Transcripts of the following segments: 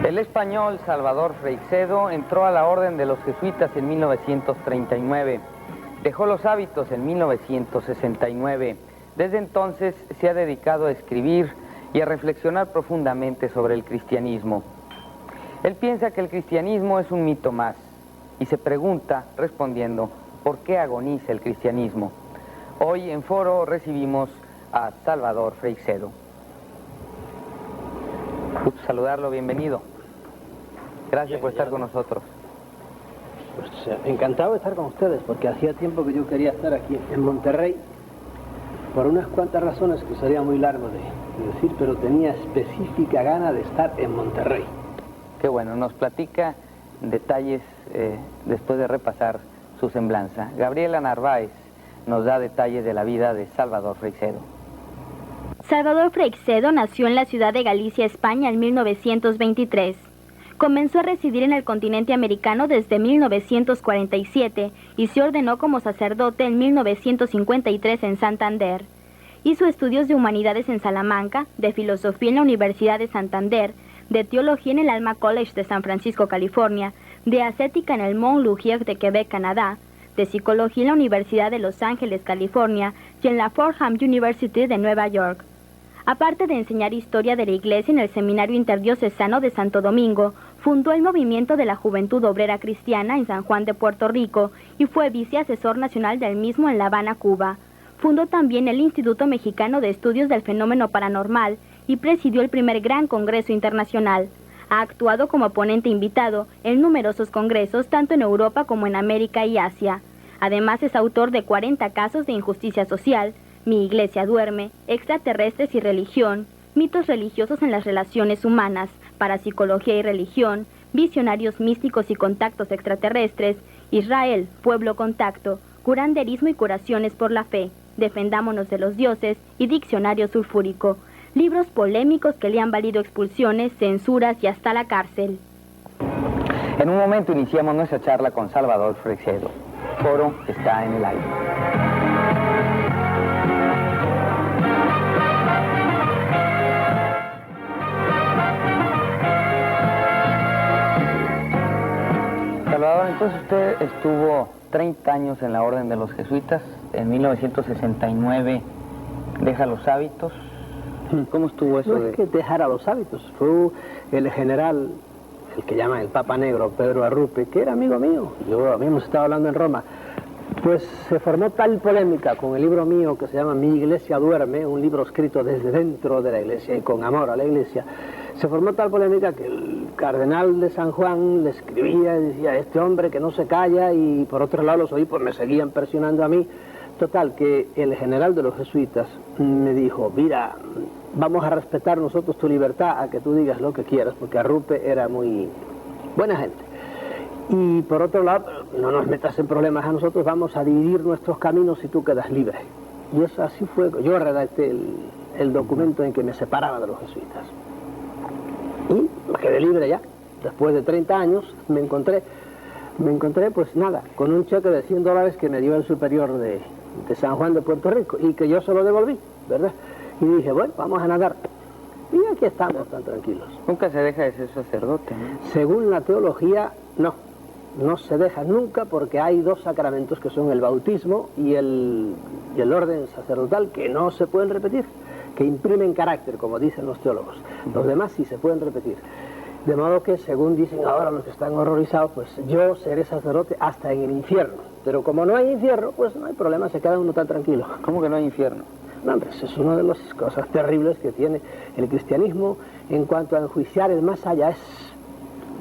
El español Salvador Freixedo entró a la orden de los jesuitas en 1939. Dejó los hábitos en 1969. Desde entonces se ha dedicado a escribir y a reflexionar profundamente sobre el cristianismo. Él piensa que el cristianismo es un mito más y se pregunta, respondiendo, ¿por qué agoniza el cristianismo? Hoy en Foro recibimos a Salvador Freixedo. Gusto saludarlo, bienvenido. Gracias por estar con nosotros. Pues encantado de estar con ustedes, porque hacía tiempo que yo quería estar aquí en Monterrey, por unas cuantas razones que sería muy largo de decir, pero tenía específica gana de estar en Monterrey. Qué bueno, nos platica detalles después de repasar su semblanza. Gabriela Narváez nos da detalles de la vida de Salvador Freixedo. Salvador Freixedo nació en la ciudad de Galicia, España, en 1923. Comenzó a residir en el continente americano desde 1947 y se ordenó como sacerdote en 1953 en Santander. Hizo estudios de humanidades en Salamanca, de filosofía en la Universidad de Santander, de teología en el Alma College de San Francisco, California, de ascética en el Mont Laurier de Quebec, Canadá, de psicología en la Universidad de Los Ángeles, California, y en la Fordham University de Nueva York. Aparte de enseñar historia de la Iglesia en el Seminario Interdiocesano de Santo Domingo, fundó el Movimiento de la Juventud Obrera Cristiana en San Juan de Puerto Rico y fue viceasesor nacional del mismo en La Habana, Cuba. Fundó también el Instituto Mexicano de Estudios del Fenómeno Paranormal y presidió el primer Gran Congreso Internacional. Ha actuado como ponente invitado en numerosos congresos tanto en Europa como en América y Asia. Además es autor de 40 casos de injusticia social, Mi Iglesia duerme, Extraterrestres y religión, Mitos religiosos en las relaciones humanas, Parapsicología y religión, Visionarios místicos y contactos extraterrestres, Israel, pueblo contacto, Curanderismo y curaciones por la fe, Defendámonos de los dioses y Diccionario sulfúrico. Libros polémicos que le han valido expulsiones, censuras y hasta la cárcel. En un momento iniciamos nuestra charla con Salvador Freixedo. Foro está en el aire. Salvador, entonces usted estuvo 30 años en la Orden de los Jesuitas. En 1969 deja los hábitos. ¿Cómo estuvo eso? No es que dejara los hábitos, fue el general, el que llaman el Papa Negro, Pedro Arrupe, que era amigo mío. Habíamos estado hablando en Roma. Pues se formó tal polémica con el libro mío que se llama Mi Iglesia duerme, un libro escrito desde dentro de la Iglesia y con amor a la Iglesia. Se formó tal polémica que el cardenal de San Juan le escribía y decía, este hombre que no se calla, y por otro lado los obispos me seguían presionando a mí. Total, que el general de los jesuitas me dijo, mira, vamos a respetar nosotros tu libertad a que tú digas lo que quieras, porque Arrupe era muy buena gente. Y por otro lado, no nos metas en problemas a nosotros, vamos a dividir nuestros caminos y tú quedas libre. Y eso así fue. Yo redacté el documento en que me separaba de los jesuitas. Y me quedé libre ya. Después de 30 años me encontré pues nada, con un cheque de $100 que me dio el superior de San Juan de Puerto Rico y que yo se lo devolví, ¿verdad? Y dije, bueno, vamos a nadar. Y aquí estamos tan tranquilos. Nunca se deja de ser sacerdote, ¿no? Según la teología, no se deja nunca, porque hay dos sacramentos que son el bautismo y el orden sacerdotal que no se pueden repetir, que imprimen carácter, como dicen los teólogos. Los demás sí se pueden repetir. De modo que, según dicen ahora los que están horrorizados, pues yo seré sacerdote hasta en el infierno. Pero como no hay infierno, pues no hay problema, se queda uno tan tranquilo. ¿Cómo que no hay infierno? No, hombre, eso es una de las cosas terribles que tiene el cristianismo en cuanto a enjuiciar el más allá. Es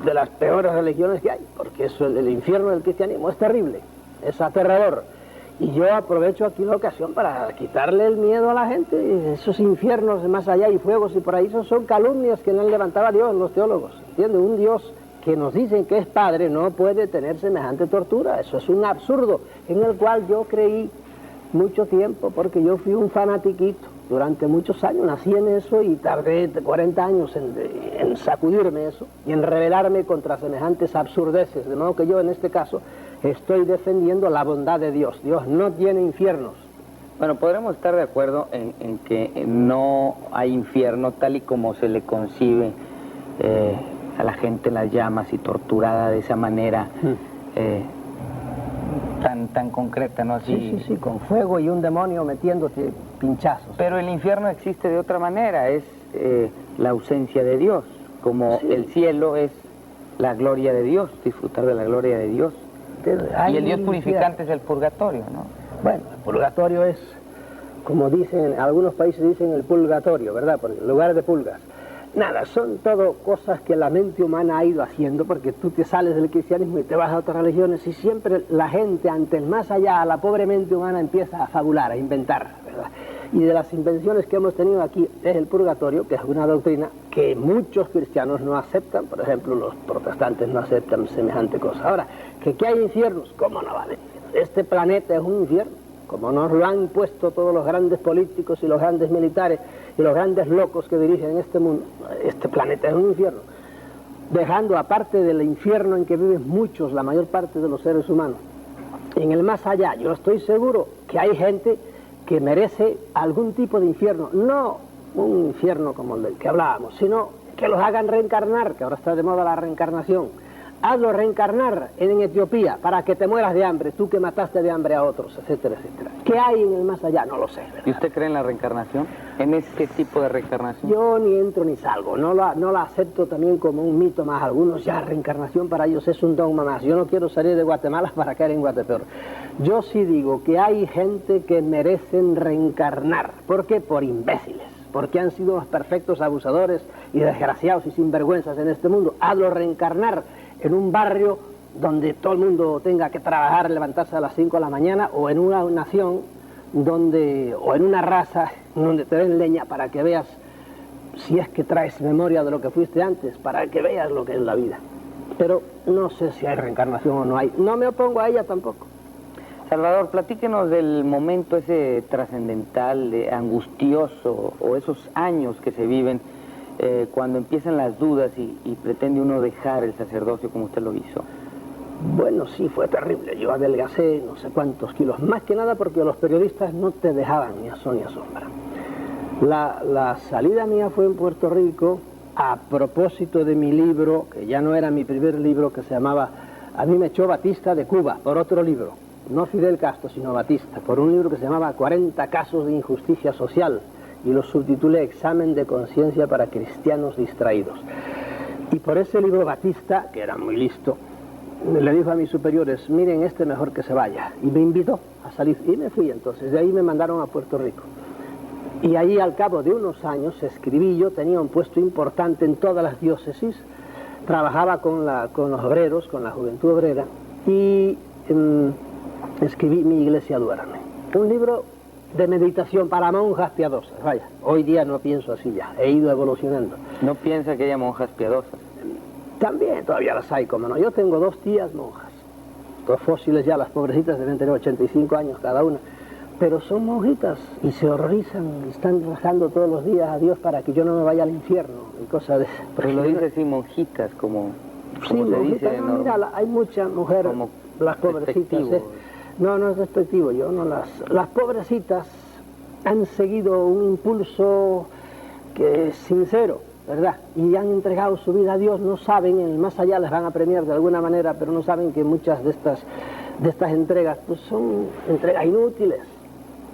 de las peores religiones que hay, porque eso, el infierno del cristianismo es terrible, es aterrador. Y yo aprovecho aquí la ocasión para quitarle el miedo a la gente. Esos infiernos de más allá y fuegos y paraísos son calumnias que no han levantado a Dios los teólogos. ¿Entiendes? Un Dios que nos dicen que es Padre no puede tener semejante tortura. Eso es un absurdo en el cual yo creí mucho tiempo, porque yo fui un fanatiquito durante muchos años. Nací en eso y tardé 40 años en sacudirme eso y en rebelarme contra semejantes absurdeces. De modo que yo en este caso estoy defendiendo la bondad de Dios. Dios no tiene infiernos. Bueno, podremos estar de acuerdo en que no hay infierno tal y como se le concibe a la gente en las llamas y torturada de esa manera tan concreta, ¿no? Así... Sí, con fuego y un demonio metiéndote pinchazos. Pero el infierno existe de otra manera, es la ausencia de Dios, como el cielo es la gloria de Dios, disfrutar de la gloria de Dios. Y el Dios purificante es el purgatorio, ¿no? Bueno, el purgatorio es, como dicen, en algunos países dicen el purgatorio, ¿verdad? Por el lugar de pulgas. Nada, son todo cosas que la mente humana ha ido haciendo, porque tú te sales del cristianismo y te vas a otras religiones y siempre la gente ante el más allá, la pobre mente humana empieza a fabular, a inventar, ¿verdad? Y de las invenciones que hemos tenido aquí es el purgatorio, que es una doctrina que muchos cristianos no aceptan. Por ejemplo, los protestantes no aceptan semejante cosa. Ahora, ¿que hay infiernos? ¿Cómo no va a haber? Este planeta es un infierno, como nos lo han impuesto todos los grandes políticos y los grandes militares y los grandes locos que dirigen este mundo. Este planeta es un infierno, dejando aparte del infierno en que viven muchos, la mayor parte de los seres humanos, en el más allá. Yo estoy seguro que hay gente que merece algún tipo de infierno, no un infierno como el del que hablábamos, sino que los hagan reencarnar, que ahora está de moda la reencarnación. Hazlo reencarnar en Etiopía para que te mueras de hambre, tú que mataste de hambre a otros, etcétera, etcétera. ¿Qué hay en el más allá? No lo sé, ¿verdad? ¿Y usted cree en la reencarnación? ¿En ese tipo de reencarnación? Yo ni entro ni salgo, no la acepto también como un mito más. Algunos ya reencarnación para ellos es un dogma más. Yo no quiero salir de Guatemala para caer en Guatepeor. Yo sí digo que hay gente que merecen reencarnar. ¿Por qué? Por imbéciles. Porque han sido los perfectos abusadores y desgraciados y sinvergüenzas en este mundo. Hazlo reencarnar en un barrio donde todo el mundo tenga que trabajar, levantarse a las 5 de la mañana, o en una nación o en una raza donde te den leña para que veas, si es que traes memoria de lo que fuiste antes, para que veas lo que es la vida. Pero no sé si hay reencarnación o no hay. No me opongo a ella tampoco. Salvador, platíquenos del momento ese trascendental, angustioso, o esos años que se viven cuando empiezan las dudas y pretende uno dejar el sacerdocio como usted lo hizo. Bueno, sí, fue terrible. Yo adelgacé no sé cuántos kilos, más que nada porque los periodistas no te dejaban ni a sol ni a sombra. La salida mía fue en Puerto Rico a propósito de mi libro, que ya no era mi primer libro, que se llamaba A mí me echó Batista de Cuba, por otro libro. No Fidel Castro, sino Batista, por un libro que se llamaba 40 casos de injusticia social, y lo subtitulé Examen de conciencia para cristianos distraídos. Y por ese libro Batista, que era muy listo, le dijo a mis superiores, miren, mejor que se vaya, y me invitó a salir, y me fui entonces. De ahí me mandaron a Puerto Rico, y ahí al cabo de unos años escribí. Yo tenía un puesto importante en todas las diócesis, trabajaba con los obreros, con la juventud obrera, y escribí Mi iglesia duerme, un libro de meditación para monjas piadosas. Vaya, hoy día no pienso así ya, he ido evolucionando. ¿No piensa que haya monjas piadosas? También todavía las hay, como no. Yo tengo 2 tías monjas, 2 fósiles ya, las pobrecitas deben tener 85 años cada una, pero son monjitas y se horrorizan, están rezando todos los días a Dios para que yo no me vaya al infierno y cosas de... Pero lo dice así, monjitas, como sí, se dice, no, mira, hay muchas mujeres, las pobrecitas. No es despectivo, yo no las pobrecitas han seguido un impulso que es sincero, ¿verdad? Y han entregado su vida a Dios. No saben, en el más allá les van a premiar de alguna manera, pero no saben que muchas de estas entregas pues son entregas inútiles.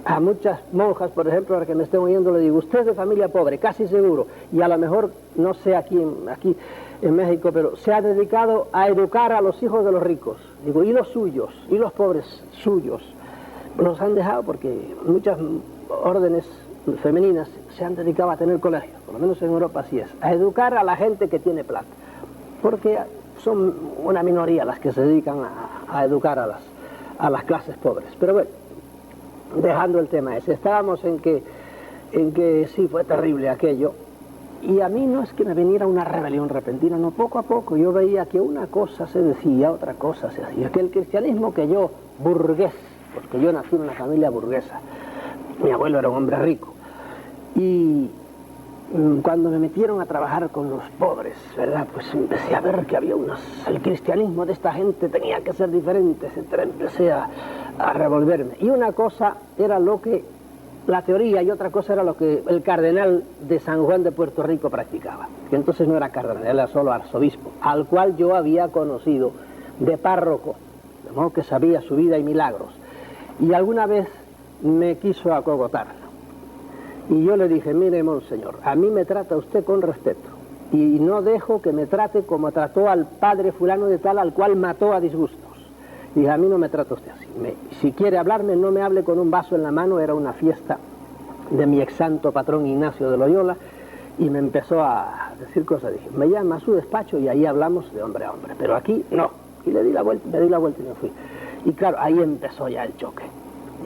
A muchas monjas, por ejemplo, a las que me estén oyendo, le digo, usted es de familia pobre, casi seguro, y a lo mejor, no sé aquí en México, pero se ha dedicado a educar a los hijos de los ricos. Digo, y los suyos, y los pobres suyos. Los han dejado porque muchas órdenes femeninas se han dedicado a tener colegios, por lo menos en Europa así es, a educar a la gente que tiene plata, porque son una minoría las que se dedican a educar a las clases pobres. Pero bueno, dejando el tema ese, estábamos en que sí, fue terrible aquello. Y a mí no es que me viniera una rebelión repentina, no, poco a poco yo veía que una cosa se decía, otra cosa se hacía, que el cristianismo que yo, burgués, porque yo nací en una familia burguesa, mi abuelo era un hombre rico, y cuando me metieron a trabajar con los pobres, ¿verdad? Pues empecé a ver que había el cristianismo de esta gente tenía que ser diferente, etcétera. Empecé a revolverme, y una cosa era lo que la teoría y otra cosa era lo que el cardenal de San Juan de Puerto Rico practicaba, que entonces no era cardenal, era solo arzobispo, al cual yo había conocido de párroco, de modo que sabía su vida y milagros, y alguna vez me quiso acogotar, y yo le dije, mire, monseñor, a mí me trata usted con respeto, y no dejo que me trate como trató al padre fulano de tal, al cual mató a disgustos. Dije, a mí no me trata usted así. Si quiere hablarme, no me hable con un vaso en la mano. Era una fiesta de mi ex santo patrón Ignacio de Loyola, y me empezó a decir cosas. Dije, me llama a su despacho y ahí hablamos de hombre a hombre, pero aquí no. Y le di la vuelta, me di la vuelta y me fui. Y claro, ahí empezó ya el choque.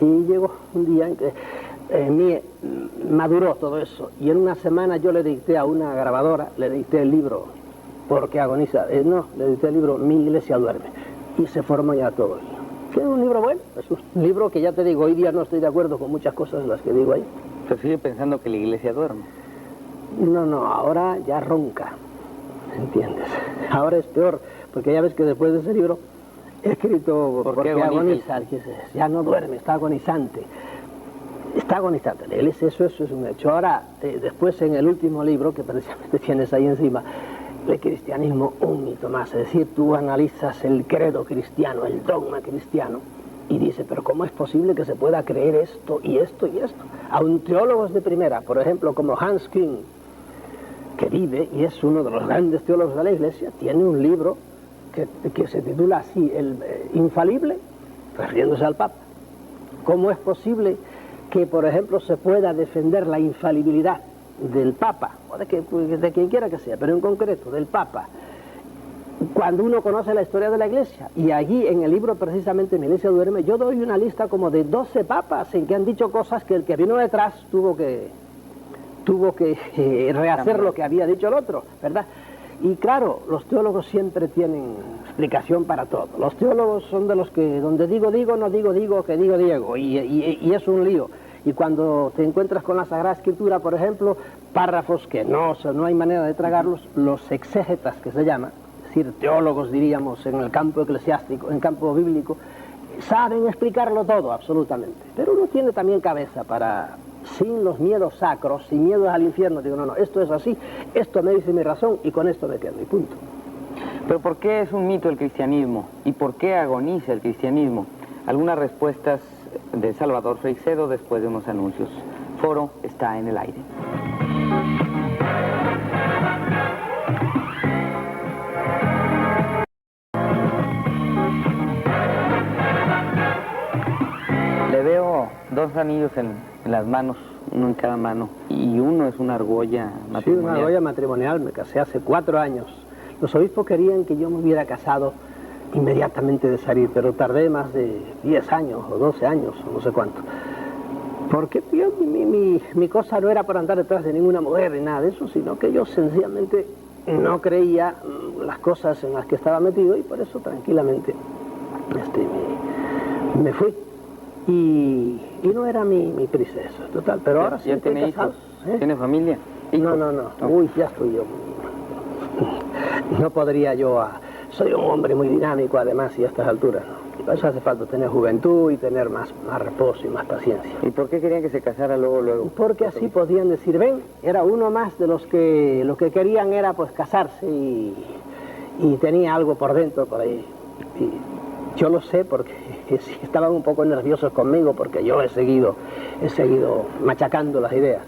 Y llegó un día en que en mí maduró todo eso, y en una semana yo le dicté a una grabadora, le dicté el libro ¿Por qué agoniza? Le dicté el libro Mi iglesia duerme, y se formó ya todo. ¿Es un libro bueno? Es un libro que ya te digo, hoy día no estoy de acuerdo con muchas cosas de las que digo ahí. ¿Se sigue pensando que la iglesia duerme? No, ahora ya ronca, ¿entiendes? Ahora es peor, porque ya ves que después de ese libro he escrito ¿Por qué agoniza? Ya no duerme, está agonizante. Está agonizante, la iglesia, eso es un hecho. Ahora, después en el último libro, que precisamente tienes ahí encima, el cristianismo, un mito más. Es decir, tú analizas el credo cristiano, el dogma cristiano, y dices, pero ¿cómo es posible que se pueda creer esto y esto y esto? Aun teólogos de primera, por ejemplo, como Hans Küng, que vive y es uno de los grandes teólogos de la iglesia, tiene un libro que se titula así, el Infalible, refiriéndose al Papa. ¿Cómo es posible que, por ejemplo, se pueda defender la infalibilidad del Papa, o de quien quiera que sea, pero en concreto del Papa, cuando uno conoce la historia de la Iglesia? Y allí en el libro precisamente Mi iglesia duerme, yo doy una lista como de 12 papas en que han dicho cosas que el que vino detrás tuvo que rehacer lo que había dicho el otro, ¿verdad? Y claro, los teólogos siempre tienen explicación para todo. Los teólogos son de los que donde digo, no digo, que digo Diego, y es un lío. Y cuando te encuentras con la Sagrada Escritura, por ejemplo, párrafos que no hay manera de tragarlos, los exégetas, que se llama, es decir, teólogos, diríamos, en el campo eclesiástico, en el campo bíblico, saben explicarlo todo, absolutamente. Pero uno tiene también cabeza para, sin los miedos sacros, sin miedos al infierno, digo, no, esto es así, esto me dice mi razón, y con esto me quedo, y punto. Pero ¿por qué es un mito el cristianismo? ¿Y por qué agoniza el cristianismo? Algunas respuestas de Salvador Freixedo después de unos anuncios. Foro está en el aire. Le veo dos anillos en las manos, uno en cada mano, y uno es una argolla matrimonial. Sí, una argolla matrimonial. Me casé hace 4 años. Los obispos querían que yo me hubiera casado inmediatamente de salir, pero tardé más de 10 años o 12 años, o no sé cuánto. Porque yo, mi cosa no era por andar detrás de ninguna mujer ni nada de eso, sino que yo sencillamente no creía las cosas en las que estaba metido, y por eso tranquilamente me fui. Y no era mi prisa eso, total. Pero ahora sí estoy casado. ¿Tiene familia? ¿Hijos? No. Uy, ya estoy yo. No podría yo... Soy un hombre muy dinámico, además, y a estas alturas, ¿no? Para eso hace falta tener juventud y tener más reposo y más paciencia. ¿Y por qué querían que se casara luego? Porque así podían decir, ven, era uno más de los que lo que querían era pues casarse y tenía algo por dentro, por ahí. Y yo lo sé porque estaban un poco nerviosos conmigo, porque yo he seguido machacando las ideas.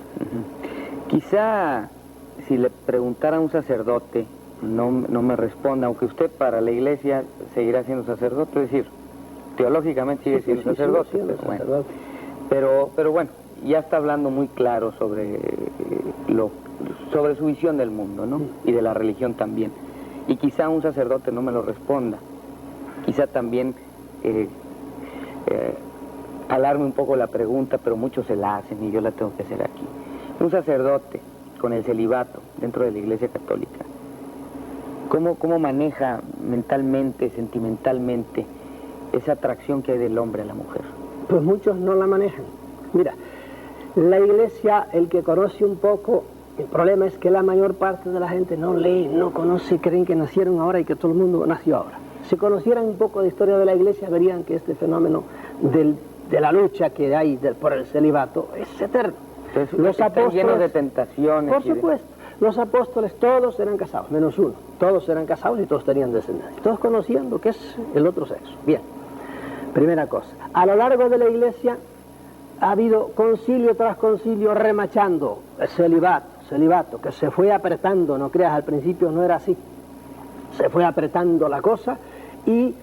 Quizá si le preguntara a un sacerdote, no me responda, aunque usted para la iglesia seguirá siendo sacerdote, es decir, teológicamente sigue siendo sacerdote, pero bueno, ya está hablando muy claro sobre su visión del mundo, ¿no? Y de la religión también. Y quizá un sacerdote no me lo responda, quizá también alarme un poco la pregunta, pero muchos se la hacen y yo la tengo que hacer aquí. Un sacerdote con el celibato dentro de la Iglesia Católica, ¿cómo maneja mentalmente, sentimentalmente, esa atracción que hay del hombre a la mujer? Pues muchos no la manejan. Mira, la Iglesia, el que conoce un poco, el problema es que la mayor parte de la gente no lee, no conoce, creen que nacieron ahora y que todo el mundo nació ahora. Si conocieran un poco de historia de la Iglesia, verían que este fenómeno de la lucha que hay por el celibato es eterno. Entonces, Los están apóstoles, llenos de tentaciones. por supuesto, los apóstoles todos eran casados, menos uno. Todos eran casados y todos tenían descendencia. Todos conocían lo que es el otro sexo. Bien, primera cosa. A lo largo de la Iglesia ha habido concilio tras concilio remachando el celibato, que se fue apretando, no creas, al principio no era así. Se fue apretando la cosa y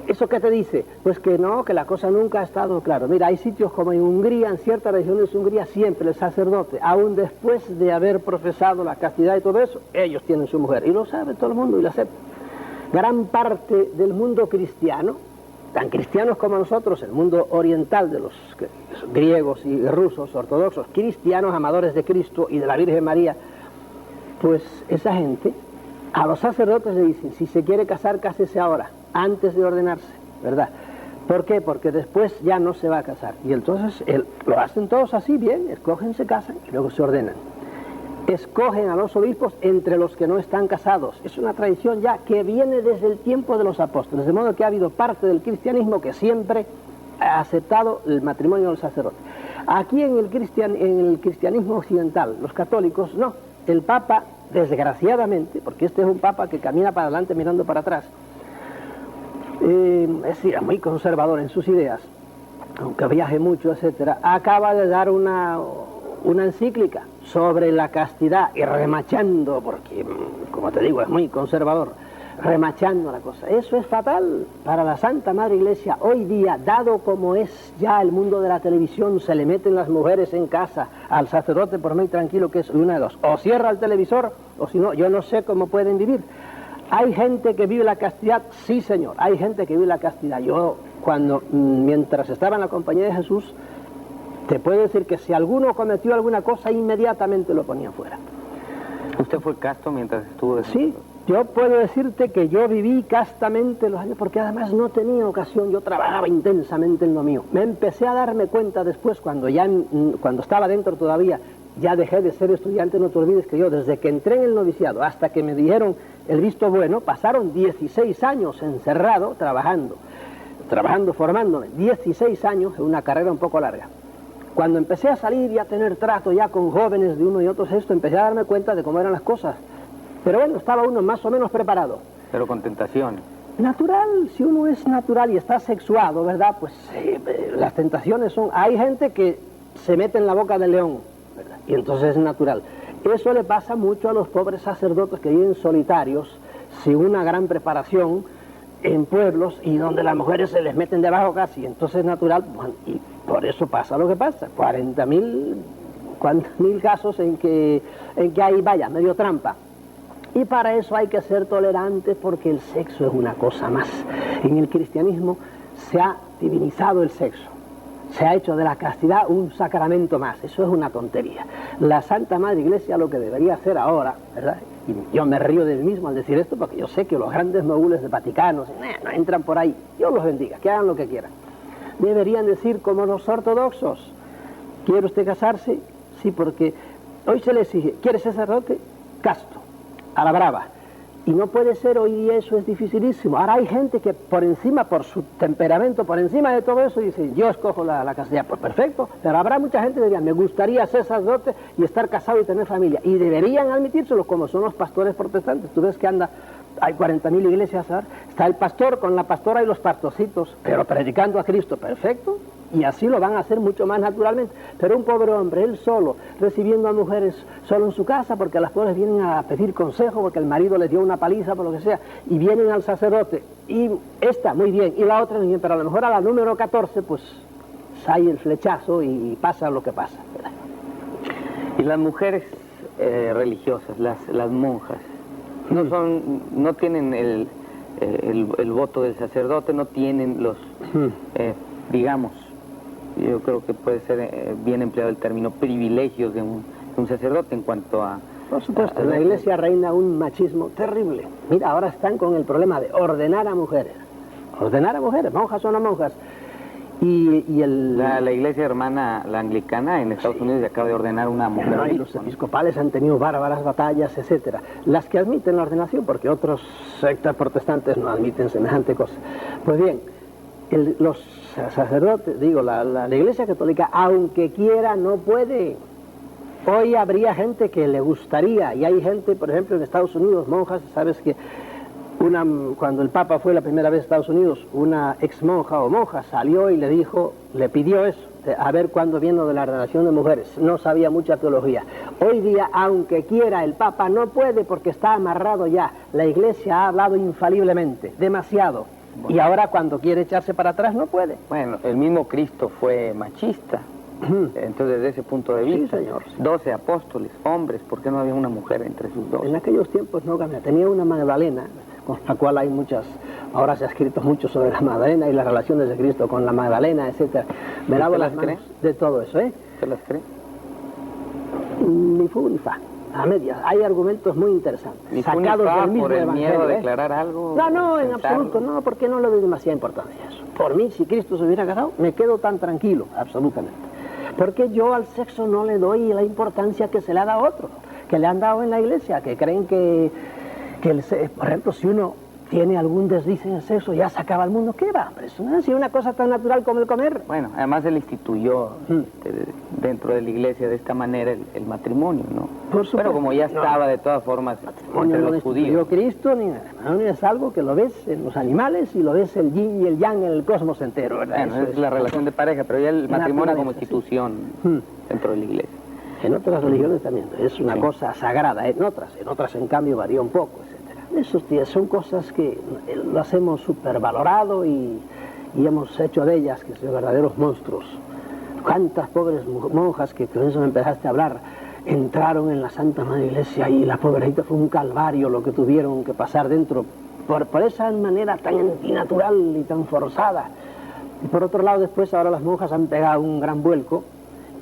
¿eso qué te dice? Pues que no, que la cosa nunca ha estado claro. Mira, hay sitios como en Hungría, en ciertas regiones de Hungría, siempre el sacerdote, aún después de haber profesado la castidad y todo eso, ellos tienen su mujer. Y lo sabe todo el mundo y lo acepta. Gran parte del mundo cristiano, tan cristianos como nosotros, el mundo oriental de los griegos y rusos, ortodoxos, cristianos, amadores de Cristo y de la Virgen María, pues esa gente, a los sacerdotes le dicen, si se quiere casar, cásese ahora, antes de ordenarse, ¿verdad? ¿Por qué? Porque después ya no se va a casar. Y entonces lo hacen todos así, bien, escogen, se casan y luego se ordenan. Escogen a los obispos entre los que no están casados. Es una tradición ya que viene desde el tiempo de los apóstoles, de modo que ha habido parte del cristianismo que siempre ha aceptado el matrimonio del sacerdote. Aquí en el cristianismo occidental, los católicos, no. El Papa, desgraciadamente, porque este es un Papa que camina para adelante mirando para atrás, es decir, muy conservador en sus ideas, aunque viaje mucho, etcétera, acaba de dar una encíclica sobre la castidad y remachando, porque, como te digo, es muy conservador, remachando la cosa. Eso es fatal para la Santa Madre Iglesia. Hoy día, dado como es ya el mundo de la televisión, se le meten las mujeres en casa al sacerdote por muy tranquilo que es una de dos. O cierra el televisor, o si no, yo no sé cómo pueden vivir. ¿Hay gente que vive la castidad? Sí, señor, hay gente que vive la castidad. Yo, mientras estaba en la compañía de Jesús, te puedo decir que si alguno cometió alguna cosa, inmediatamente lo ponía fuera. ¿Usted fue casto mientras estuvo de... Sí, yo puedo decirte que yo viví castamente los años, porque además no tenía ocasión, yo trabajaba intensamente en lo mío. Me empecé a darme cuenta después, cuando estaba dentro todavía, ya dejé de ser estudiante. No te olvides que yo, desde que entré en el noviciado hasta que me dijeron el visto bueno, pasaron 16 años encerrado, trabajando, formándome, 16 años, en una carrera un poco larga. Cuando empecé a salir y a tener trato ya con jóvenes de uno y otro sexto, empecé a darme cuenta de cómo eran las cosas. Pero bueno, estaba uno más o menos preparado. Pero con tentaciones. Natural, si uno es natural y está sexuado, ¿verdad? Pues las tentaciones son... Hay gente que se mete en la boca del león, ¿verdad? Y entonces es natural. Eso le pasa mucho a los pobres sacerdotes que viven solitarios, sin una gran preparación, en pueblos y donde las mujeres se les meten debajo casi. Entonces es natural, y por eso pasa lo que pasa. 40.000 casos en que hay, vaya, medio trampa. Y para eso hay que ser tolerantes, porque el sexo es una cosa más. En el cristianismo se ha divinizado el sexo. Se ha hecho de la castidad un sacramento más. Eso es una tontería. La Santa Madre Iglesia lo que debería hacer ahora, ¿verdad? Y yo me río del mismo al decir esto, porque yo sé que los grandes mogules del Vaticano no entran por ahí. Dios los bendiga, que hagan lo que quieran. Deberían decir como los ortodoxos: ¿quiere usted casarse? Sí, porque hoy se le exige, ¿quiere ser sacerdote? Casto, a la brava. Y no puede ser, hoy día eso es dificilísimo. Ahora hay gente que por encima, por su temperamento, por encima de todo eso, dice, yo escojo la castidad. Pues perfecto, pero habrá mucha gente que diría, me gustaría ser sacerdote y estar casado y tener familia. Y deberían admitírselo, como son los pastores protestantes. Tú ves que hay 40.000 iglesias ahora. Está el pastor con la pastora y los pastorcitos, pero predicando a Cristo, perfecto. Y así lo van a hacer mucho más naturalmente. Pero un pobre hombre, él solo, recibiendo a mujeres solo en su casa, porque las pobres vienen a pedir consejo, porque el marido les dio una paliza, por lo que sea, y vienen al sacerdote, y esta, muy bien, y la otra, muy bien, pero a lo mejor a la número 14, pues, sale el flechazo y pasa lo que pasa, ¿verdad? Y las mujeres religiosas, las monjas, no tienen el voto del sacerdote, no tienen los, digamos, yo creo que puede ser bien empleado el término privilegios de un sacerdote en cuanto a... Por supuesto, en la iglesia reina un machismo terrible. Mira, ahora están con el problema de ordenar a mujeres. Ordenar a mujeres, monjas o no monjas. La iglesia hermana, la anglicana, en Estados Unidos ya acaba de ordenar una mujer. No, y los episcopales han tenido bárbaras batallas, etcétera. Las que admiten la ordenación, porque otros sectas protestantes no admiten semejante cosa. Pues bien, los sacerdotes, digo, la Iglesia Católica, aunque quiera, no puede. Hoy habría gente que le gustaría, y hay gente, por ejemplo, en Estados Unidos, monjas, sabes que cuando el Papa fue la primera vez a Estados Unidos, una ex monja o monja salió y le dijo, le pidió eso, a ver cuándo vino de la relación de mujeres, no sabía mucha teología. Hoy día, aunque quiera, el Papa no puede porque está amarrado ya. La Iglesia ha hablado infaliblemente, demasiado. Bueno. Y ahora cuando quiere echarse para atrás no puede. Bueno, el mismo Cristo fue machista. Entonces, desde ese punto de vista, sí, señor. 12 apóstoles, hombres, ¿por qué no había una mujer entre sus 12? En aquellos tiempos no, tenía una Magdalena, con la cual hay muchas, ahora se ha escrito mucho sobre la Magdalena y las relaciones de Cristo con la Magdalena, etcétera. Me lavo las manos de todo eso, ¿eh? ¿Usted las cree? Ni fu ni fa, a medias. Hay argumentos muy interesantes, sacados del mismo por el evangelio, miedo a declarar algo. No, en absoluto, no, porque no le doy demasiada importancia a eso. Por mí, si Cristo se hubiera casado, me quedo tan tranquilo, absolutamente. Porque yo al sexo no le doy la importancia que se le ha dado a otros, que le han dado en la iglesia, que creen que por ejemplo, si uno tiene algún desliz en el sexo, ya se acaba el mundo. ¿Qué va? Pero eso no es una cosa tan natural como el comer. Bueno, además él instituyó dentro de la iglesia de esta manera el matrimonio, ¿no? Por supuesto. Pero como ya estaba de todas formas entre los judíos. Cristo, ni nada. Es algo que lo ves en los animales y lo ves el yin y el yang en el cosmos entero, ¿verdad? Bueno, es la relación de pareja, pero ya el matrimonio como institución dentro de la iglesia. En otras religiones también, es una cosa sagrada, en otras en cambio varía un poco, etc. Esos días son cosas que las hemos supervalorado y hemos hecho de ellas que son verdaderos monstruos. Cuántas pobres monjas que con eso me empezaste a hablar, entraron en la Santa Madre Iglesia y la pobrecita fue un calvario lo que tuvieron que pasar dentro, por esa manera tan antinatural y tan forzada. Y por otro lado después ahora las monjas han pegado un gran vuelco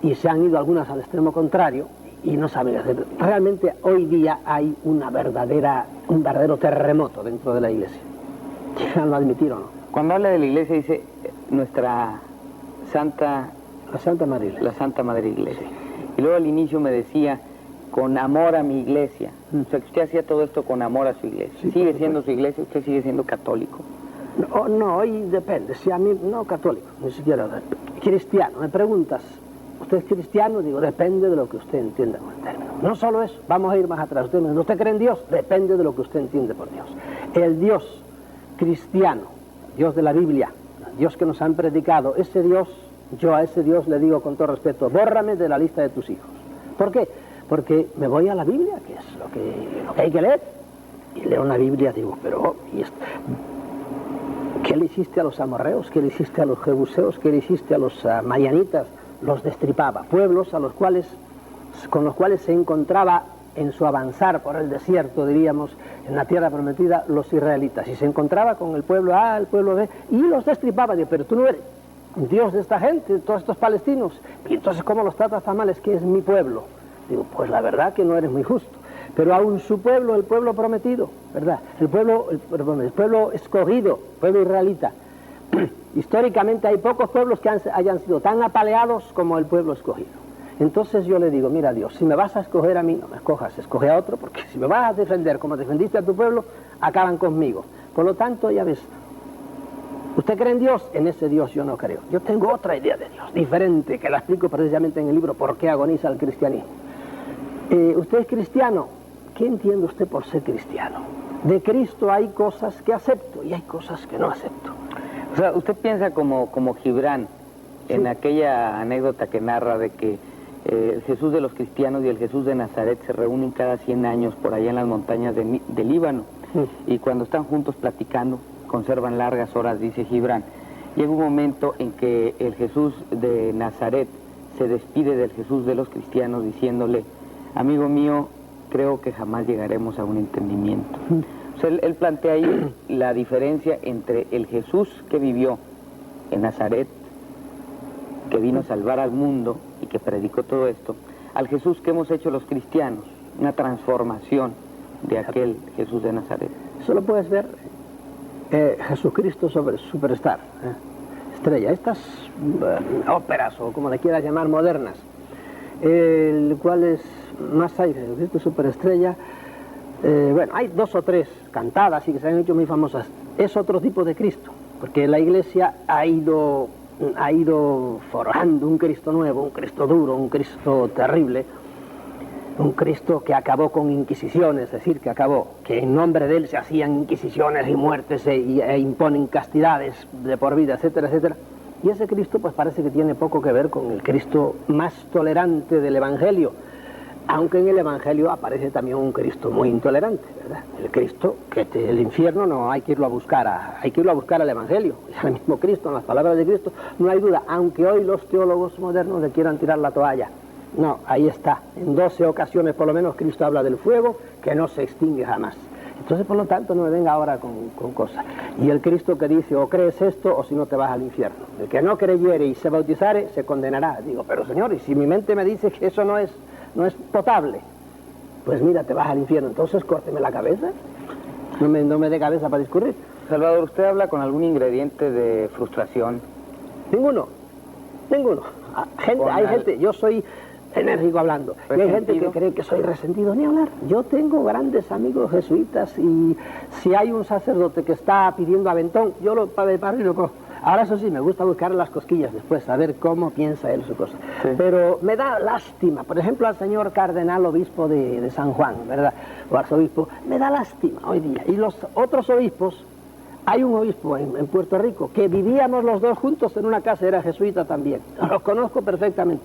y se han ido algunas al extremo contrario y no saben hacer. Realmente hoy día hay un verdadero terremoto dentro de la iglesia. ¿Lo admitir o no? Cuando habla de la iglesia dice nuestra Santa... La Santa Madre Iglesia. La Santa Madre Iglesia. Y luego al inicio me decía, con amor a mi iglesia. O sea, que usted hacía todo esto con amor a su iglesia. Sí, ¿sigue siendo su iglesia? ¿Usted sigue siendo católico? No, hoy depende. Si a mí, no católico, ni siquiera cristiano. Me preguntas, ¿usted es cristiano? Digo, depende de lo que usted entienda con el término. No solo eso, vamos a ir más atrás. ¿Usted cree en Dios? Depende de lo que usted entiende por Dios. El Dios cristiano, Dios de la Biblia, Dios que nos han predicado, ese Dios, yo a ese Dios le digo con todo respeto, bórrame de la lista de tus hijos. ¿Por qué? Porque me voy a la Biblia, que es lo que hay que leer, y leo una Biblia, digo, pero ¿qué le hiciste a los amorreos? ¿Qué le hiciste a los jebuseos? ¿Qué le hiciste a los madianitas? Los destripaba, pueblos con los cuales se encontraba en su avanzar por el desierto, diríamos, en la tierra prometida, los israelitas. Y se encontraba con el pueblo A, el pueblo B, y los destripaba. Digo, pero tú no eres Dios de esta gente, de todos estos palestinos. Y entonces, ¿cómo los tratas tan mal? Es que es mi pueblo. Digo, pues la verdad que no eres muy justo. Pero aún su pueblo, el pueblo prometido, ¿verdad? El pueblo escogido, pueblo israelita. Históricamente hay pocos pueblos que hayan sido tan apaleados como el pueblo escogido. Entonces yo le digo, mira Dios, si me vas a escoger a mí, no me escojas, escoge a otro, porque si me vas a defender como defendiste a tu pueblo, acaban conmigo. Por lo tanto, ya ves, ¿usted cree en Dios? En ese Dios yo no creo. Yo tengo otra idea de Dios, diferente, que la explico precisamente en el libro ¿Por qué agoniza el cristianismo? ¿Usted es cristiano? ¿Qué entiende usted por ser cristiano? De Cristo hay cosas que acepto y hay cosas que no acepto. O sea, usted piensa como Gibran, sí, en aquella anécdota que narra de que el Jesús de los cristianos y el Jesús de Nazaret se reúnen cada 100 años por allá en las montañas de Líbano. Y cuando están juntos platicando, conservan largas horas, dice Gibran. Llega un momento en que el Jesús de Nazaret se despide del Jesús de los cristianos diciéndole, amigo mío, creo que jamás llegaremos a un entendimiento. O sea, él plantea ahí la diferencia entre el Jesús que vivió en Nazaret, que vino a salvar al mundo y que predicó todo esto, al Jesús que hemos hecho los cristianos, una transformación de aquel Jesús de Nazaret. Eso lo puedes ver, Jesucristo Superstar, estrella, estas óperas o como le quieras llamar modernas, el cual es más hay Jesucristo Superestrella. Bueno, hay 2 o 3 cantadas y que se han hecho muy famosas. Es otro tipo de Cristo. porque la Iglesia ha ido forjando un Cristo nuevo, un Cristo duro, un Cristo terrible, un Cristo que acabó con inquisiciones, es decir, que en nombre de él se hacían inquisiciones y muertes e imponen castidades de por vida, etcétera, etcétera. Y ese Cristo pues parece que tiene poco que ver con el Cristo más tolerante del Evangelio, aunque en el Evangelio aparece también un Cristo muy intolerante, ¿verdad? El Cristo que el infierno no hay que irlo a buscar, hay que irlo a buscar al Evangelio, es el mismo Cristo, en las palabras de Cristo, no hay duda, aunque hoy los teólogos modernos le quieran tirar la toalla. No, ahí está, en 12 ocasiones por lo menos Cristo habla del fuego que no se extingue jamás. Entonces, por lo tanto, no me venga ahora con cosas. Y el Cristo que dice, o crees esto, o si no te vas al infierno. El que no creyere y se bautizare, se condenará. Digo, pero Señor, y si mi mente me dice que eso no es potable, pues mira, te vas al infierno. Entonces, córteme la cabeza. No me dé cabeza para discurrir. Salvador, ¿usted habla con algún ingrediente de frustración? Ninguno. Hay gente, yo soy enérgico hablando. Y hay gente que cree que soy resentido, ni hablar. Yo tengo grandes amigos jesuitas y si hay un sacerdote que está pidiendo aventón, yo lo paro y lo cojo. Ahora eso sí, me gusta buscar las cosquillas después, saber cómo piensa él su cosa. Sí. Pero me da lástima, por ejemplo, al señor cardenal obispo de San Juan, ¿verdad? O arzobispo, me da lástima hoy día. Y los otros obispos, hay un obispo en Puerto Rico que vivíamos los dos juntos en una casa, era jesuita también, los conozco perfectamente.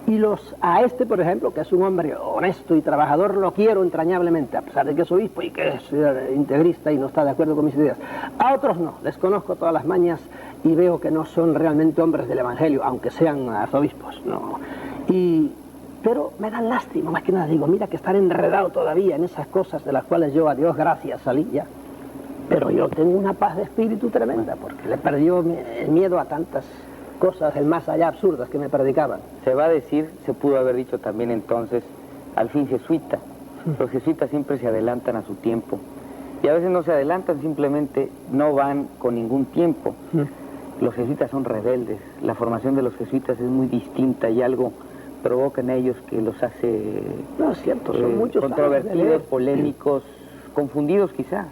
Y a este, por ejemplo, que es un hombre honesto y trabajador, lo quiero entrañablemente, a pesar de que es obispo y que es integrista y no está de acuerdo con mis ideas. A otros no, les conozco todas las mañas y veo que no son realmente hombres del Evangelio, aunque sean arzobispos, no. Pero me dan lástima, más que nada, digo, mira que estar enredado todavía en esas cosas de las cuales yo, a Dios gracias, salí ya. Pero yo tengo una paz de espíritu tremenda, porque le perdió el miedo a tantas cosas, el más allá absurdas que me predicaban. Se va a decir, se pudo haber dicho también entonces, al fin jesuita. Los jesuitas siempre se adelantan a su tiempo. Y a veces no se adelantan, simplemente no van con ningún tiempo. Los jesuitas son rebeldes. La formación de los jesuitas es muy distinta y algo provoca en ellos que los hace... No, es cierto, son muchos controvertidos, polémicos, confundidos quizá.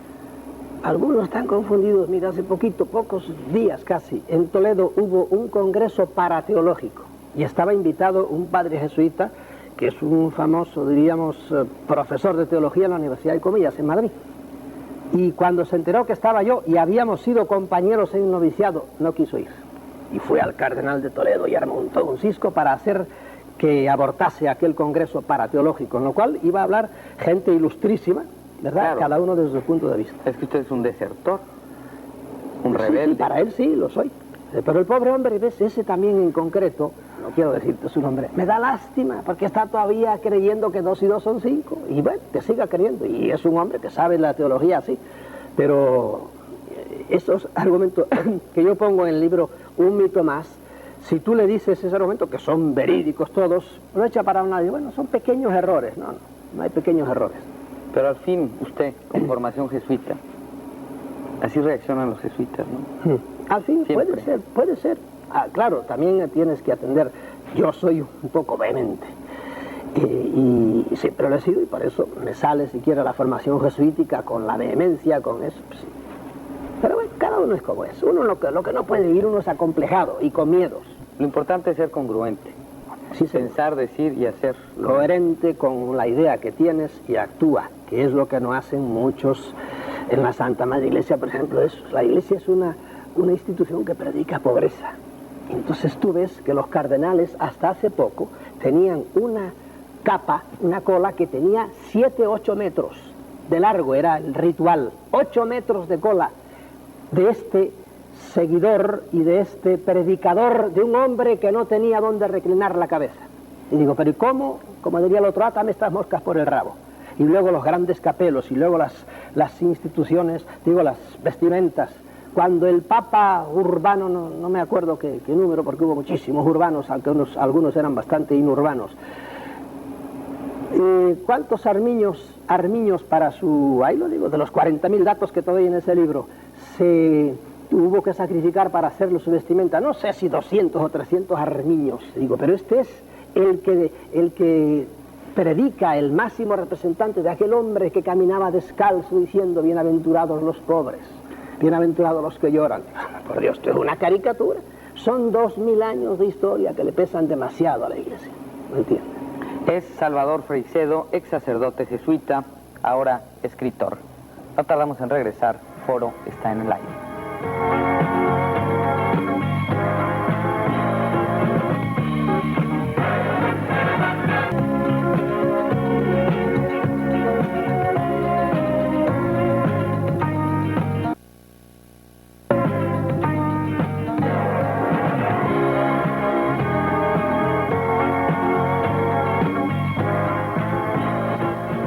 Algunos están confundidos. Mira, hace pocos días casi, en Toledo hubo un congreso parateológico y estaba invitado un padre jesuita que es un famoso, diríamos, profesor de teología en la Universidad de Comillas, en Madrid. Y cuando se enteró que estaba yo y habíamos sido compañeros en noviciado, no quiso ir. Y fue al cardenal de Toledo y armó todo un cisco para hacer que abortase aquel congreso parateológico, en lo cual iba a hablar gente ilustrísima, ¿verdad? Claro. Cada uno desde su punto de vista. Es que usted es un desertor, un sí, rebelde. Sí, para él sí, lo soy. Pero el pobre hombre, ¿ves? Ese también en concreto, no quiero decirte su nombre, me da lástima, porque está todavía creyendo que 2 y 2 son 5. Y bueno, que siga creyendo. Y es un hombre que sabe la teología, sí. Pero esos argumentos que yo pongo en el libro Un mito más, si tú le dices ese argumento, que son verídicos todos, no echa para nadie. Bueno, son pequeños errores. No hay pequeños errores. Pero al fin, usted, con formación jesuita, así reaccionan los jesuitas, ¿no? Al fin, siempre. puede ser. Ah, claro, también tienes que atender. Yo soy un poco vehemente. Y siempre lo he sido, y por eso me sale siquiera la formación jesuítica con la vehemencia, con eso. Pues, sí. Pero bueno, cada uno es como es. Uno lo que no puede vivir, uno es acomplejado y con miedos. Lo importante es ser congruente. Sí, pensar, decir y hacer. Coherente con la idea que tienes y actúa, que es lo que no hacen muchos en la Santa Madre Iglesia, por ejemplo. La Iglesia es una institución que predica pobreza. Entonces tú ves que los cardenales hasta hace poco tenían una capa, una cola que tenía 7, 8 metros de largo, era el ritual, 8 metros de cola de este seguidor y de este predicador de un hombre que no tenía dónde reclinar la cabeza. Y digo, pero ¿y cómo? Como diría el otro, átame estas moscas por el rabo. Y luego los grandes capelos, y luego las instituciones, digo, las vestimentas. Cuando el Papa Urbano, no me acuerdo qué número, porque hubo muchísimos urbanos, aunque algunos eran bastante inurbanos. ¿Cuántos armiños para su, ahí lo digo, de los 40.000 datos que te doy en ese libro, se hubo que sacrificar para hacerle su vestimenta? No sé si 200 o 300 armiños, digo, pero este es el que predica, el máximo representante de aquel hombre que caminaba descalzo diciendo bienaventurados los pobres. bienaventurados los que lloran. Por Dios, esto es una caricatura. Son 2000 años de historia que le pesan demasiado a la iglesia. ¿No entiendes? Es Salvador Freixedo, ex sacerdote jesuita, ahora escritor. No tardamos en regresar, Foro está en el aire.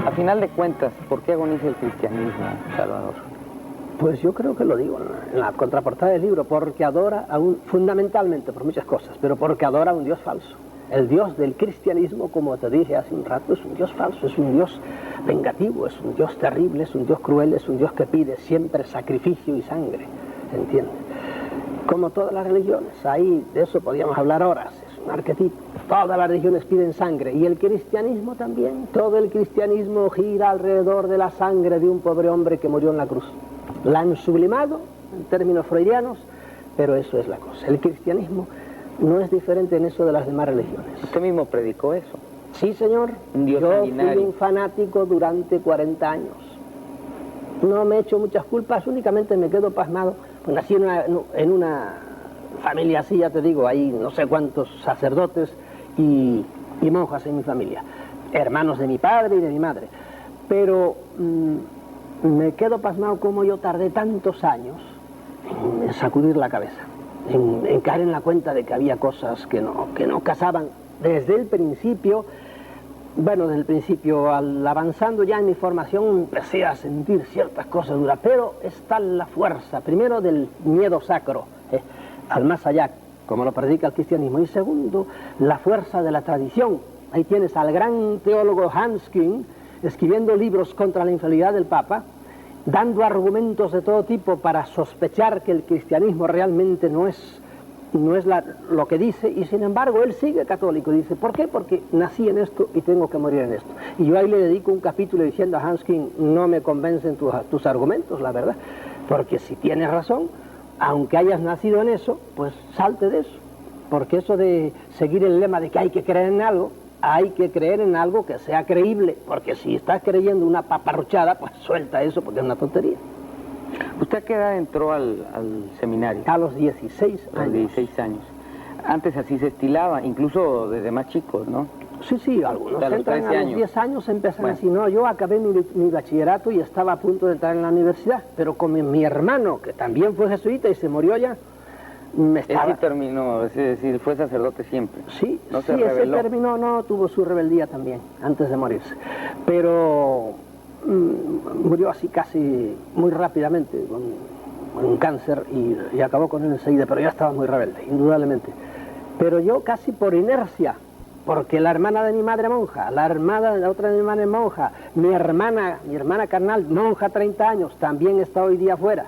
A final de cuentas, ¿por qué agoniza el cristianismo, Salvador? Pues yo creo que lo digo en la contraportada del libro, porque adora fundamentalmente por muchas cosas, pero porque adora a un Dios falso. El Dios del cristianismo, como te dije hace un rato, es un Dios falso, es un Dios vengativo, es un Dios terrible, es un Dios cruel, es un Dios que pide siempre sacrificio y sangre, ¿entiendes? Como todas las religiones, ahí de eso podríamos hablar horas, es un arquetipo. Todas las religiones piden sangre, y el cristianismo también. Todo el cristianismo gira alrededor de la sangre de un pobre hombre que murió en la cruz. La han sublimado en términos freudianos, pero eso es la cosa. El cristianismo no es diferente en eso de las demás religiones. Usted mismo predicó eso. Sí, señor. Un Dios Yo sanguinario. fui un fanático durante 40 años. No me he hecho muchas culpas, únicamente me quedo pasmado. Pues nací en una familia así, ya te digo, hay no sé cuántos sacerdotes y monjas en mi familia, hermanos de mi padre y de mi madre. Pero me quedo pasmado como yo tardé tantos años en sacudir la cabeza, en caer en la cuenta de que había cosas que no casaban desde el principio. Bueno, desde el principio, avanzando ya en mi formación, empecé a sentir ciertas cosas duras, pero está la fuerza, primero del miedo sacro, al más allá, como lo predica el cristianismo, y segundo, la fuerza de la tradición. Ahí tienes al gran teólogo Hans Küng escribiendo libros contra la infidelidad del Papa, dando argumentos de todo tipo para sospechar que el cristianismo realmente no es lo que dice, y sin embargo él sigue católico. Dice, ¿por qué? Porque nací en esto y tengo que morir en esto. Y yo ahí le dedico un capítulo diciendo a Hans Küng, no me convencen tus argumentos, la verdad, porque si tienes razón, aunque hayas nacido en eso, pues salte de eso, porque eso de seguir el lema de que hay que creer en algo, hay que creer en algo que sea creíble, porque si estás creyendo una paparruchada, pues suelta eso, porque es una tontería. ¿Usted a qué edad entró al seminario? A los 16 años. A los 16 años. Antes así se estilaba, incluso desde más chicos, ¿no? Sí, algunos a los entran 13 a los años. 10 años, empiezan Bueno. así. No, yo acabé mi bachillerato y estaba a punto de entrar en la universidad, pero como mi hermano, que también fue jesuita y se murió ya, me Él estaba... sí terminó, es decir, fue sacerdote siempre. Sí, No se ese rebeló. terminó, no, tuvo su rebeldía también, antes de morirse. Pero murió así casi muy rápidamente, con un cáncer, y acabó con él enseguida, pero ya estaba muy rebelde, indudablemente. Pero yo casi por inercia, porque la hermana de mi madre monja, la otra de mi madre monja, mi hermana carnal, monja 30 años, también está hoy día fuera.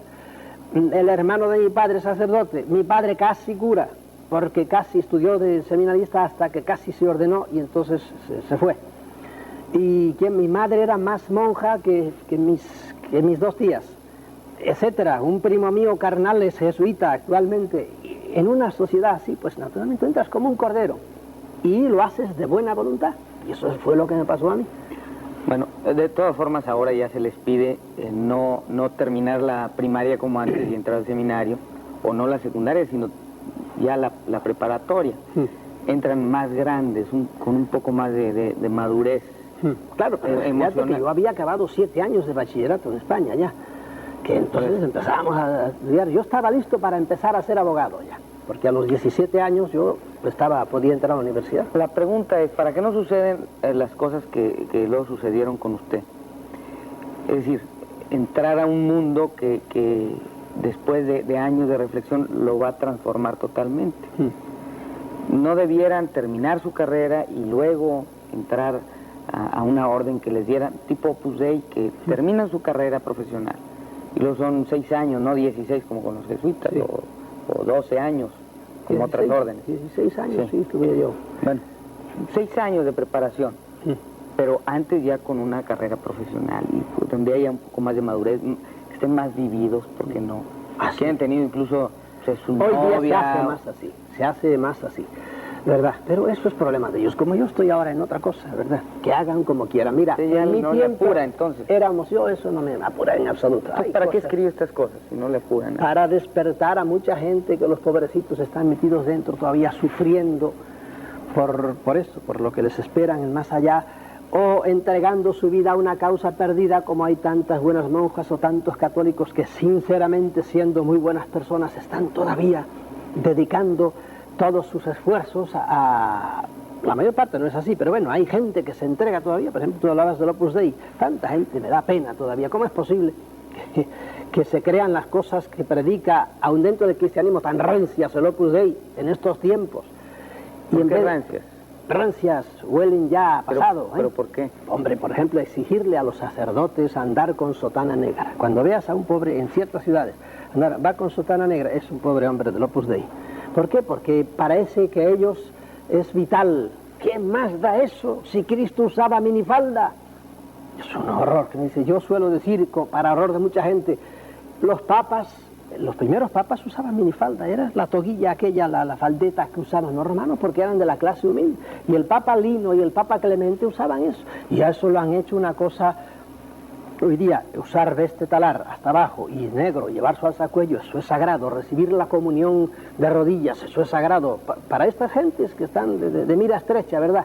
El hermano de mi padre sacerdote, mi padre casi cura, porque casi estudió de seminarista hasta que casi se ordenó y entonces se fue. Y que mi madre era más monja que mis dos tías, etcétera. Un primo mío carnal es jesuita actualmente. En una sociedad así, pues naturalmente entras como un cordero y lo haces de buena voluntad. Y eso fue lo que me pasó a mí. Bueno, de todas formas ahora ya se les pide no terminar la primaria como antes y entrar al seminario, o no la secundaria, sino ya la preparatoria. Entran más grandes, con un poco más de madurez. Claro, pero fíjate que yo había acabado 7 años de bachillerato en España ya, que entonces empezábamos a estudiar. Yo estaba listo para empezar a ser abogado ya, porque a los 17 años yo podía entrar a la universidad. La pregunta es, ¿para qué no suceden las cosas que luego sucedieron con usted? Es decir, entrar a un mundo que después de años de reflexión lo va a transformar totalmente. ¿No debieran terminar su carrera y luego entrar a una orden que les diera, tipo Opus Dei, que terminan su carrera profesional? Y luego son 6 años, no 16 como con los jesuitas, Sí. o 12 años, como otras órdenes. 16 años, sí, tuve yo. Bueno, 6 años de preparación, pero antes ya con una carrera profesional, y donde haya un poco más de madurez, que estén más vividos, porque no que han tenido incluso su Hoy día novia. se hace más así, ¿verdad? Pero eso es problema de ellos. Como yo estoy ahora en otra cosa, ¿verdad? Que hagan como quieran. Mira, en mi no tiempo le apura, entonces. éramos yo, eso no me apura en absoluto. Hay ¿Para qué cosas escribe estas cosas si no le apuran? para despertar a mucha gente que los pobrecitos están metidos dentro todavía sufriendo por eso, por lo que les esperan en más allá, o entregando su vida a una causa perdida, como hay tantas buenas monjas o tantos católicos que sinceramente, siendo muy buenas personas, están todavía dedicando todos sus esfuerzos a... La mayor parte no es así, pero bueno, hay gente que se entrega todavía. Por ejemplo, tú hablabas del Opus Dei, tanta gente, me da pena todavía. ¿Cómo es posible que se crean las cosas que predica, aun dentro del cristianismo, tan rancias el Opus Dei en estos tiempos? ¿Por qué rancias? Rancias huelen ya a pasado. ¿Pero por qué? Hombre, por ejemplo, exigirle a los sacerdotes andar con sotana negra. Cuando veas a un pobre en ciertas ciudades, va con sotana negra, es un pobre hombre del Opus Dei. ¿Por qué? Porque parece que ellos es vital. ¿Quién más da eso si Cristo usaba minifalda? Es un horror, que me dice. Yo suelo decir, para horror de mucha gente, los primeros papas usaban minifalda, era la toguilla aquella, la faldeta que usaban los romanos porque eran de la clase humilde. Y el Papa Lino y el Papa Clemente usaban eso. Y a eso lo han hecho una cosa. Hoy día, usar veste talar hasta abajo y negro, llevar su alzacuello, eso es sagrado. Recibir la comunión de rodillas, eso es sagrado. Para estas gentes que están de mira estrecha, ¿verdad?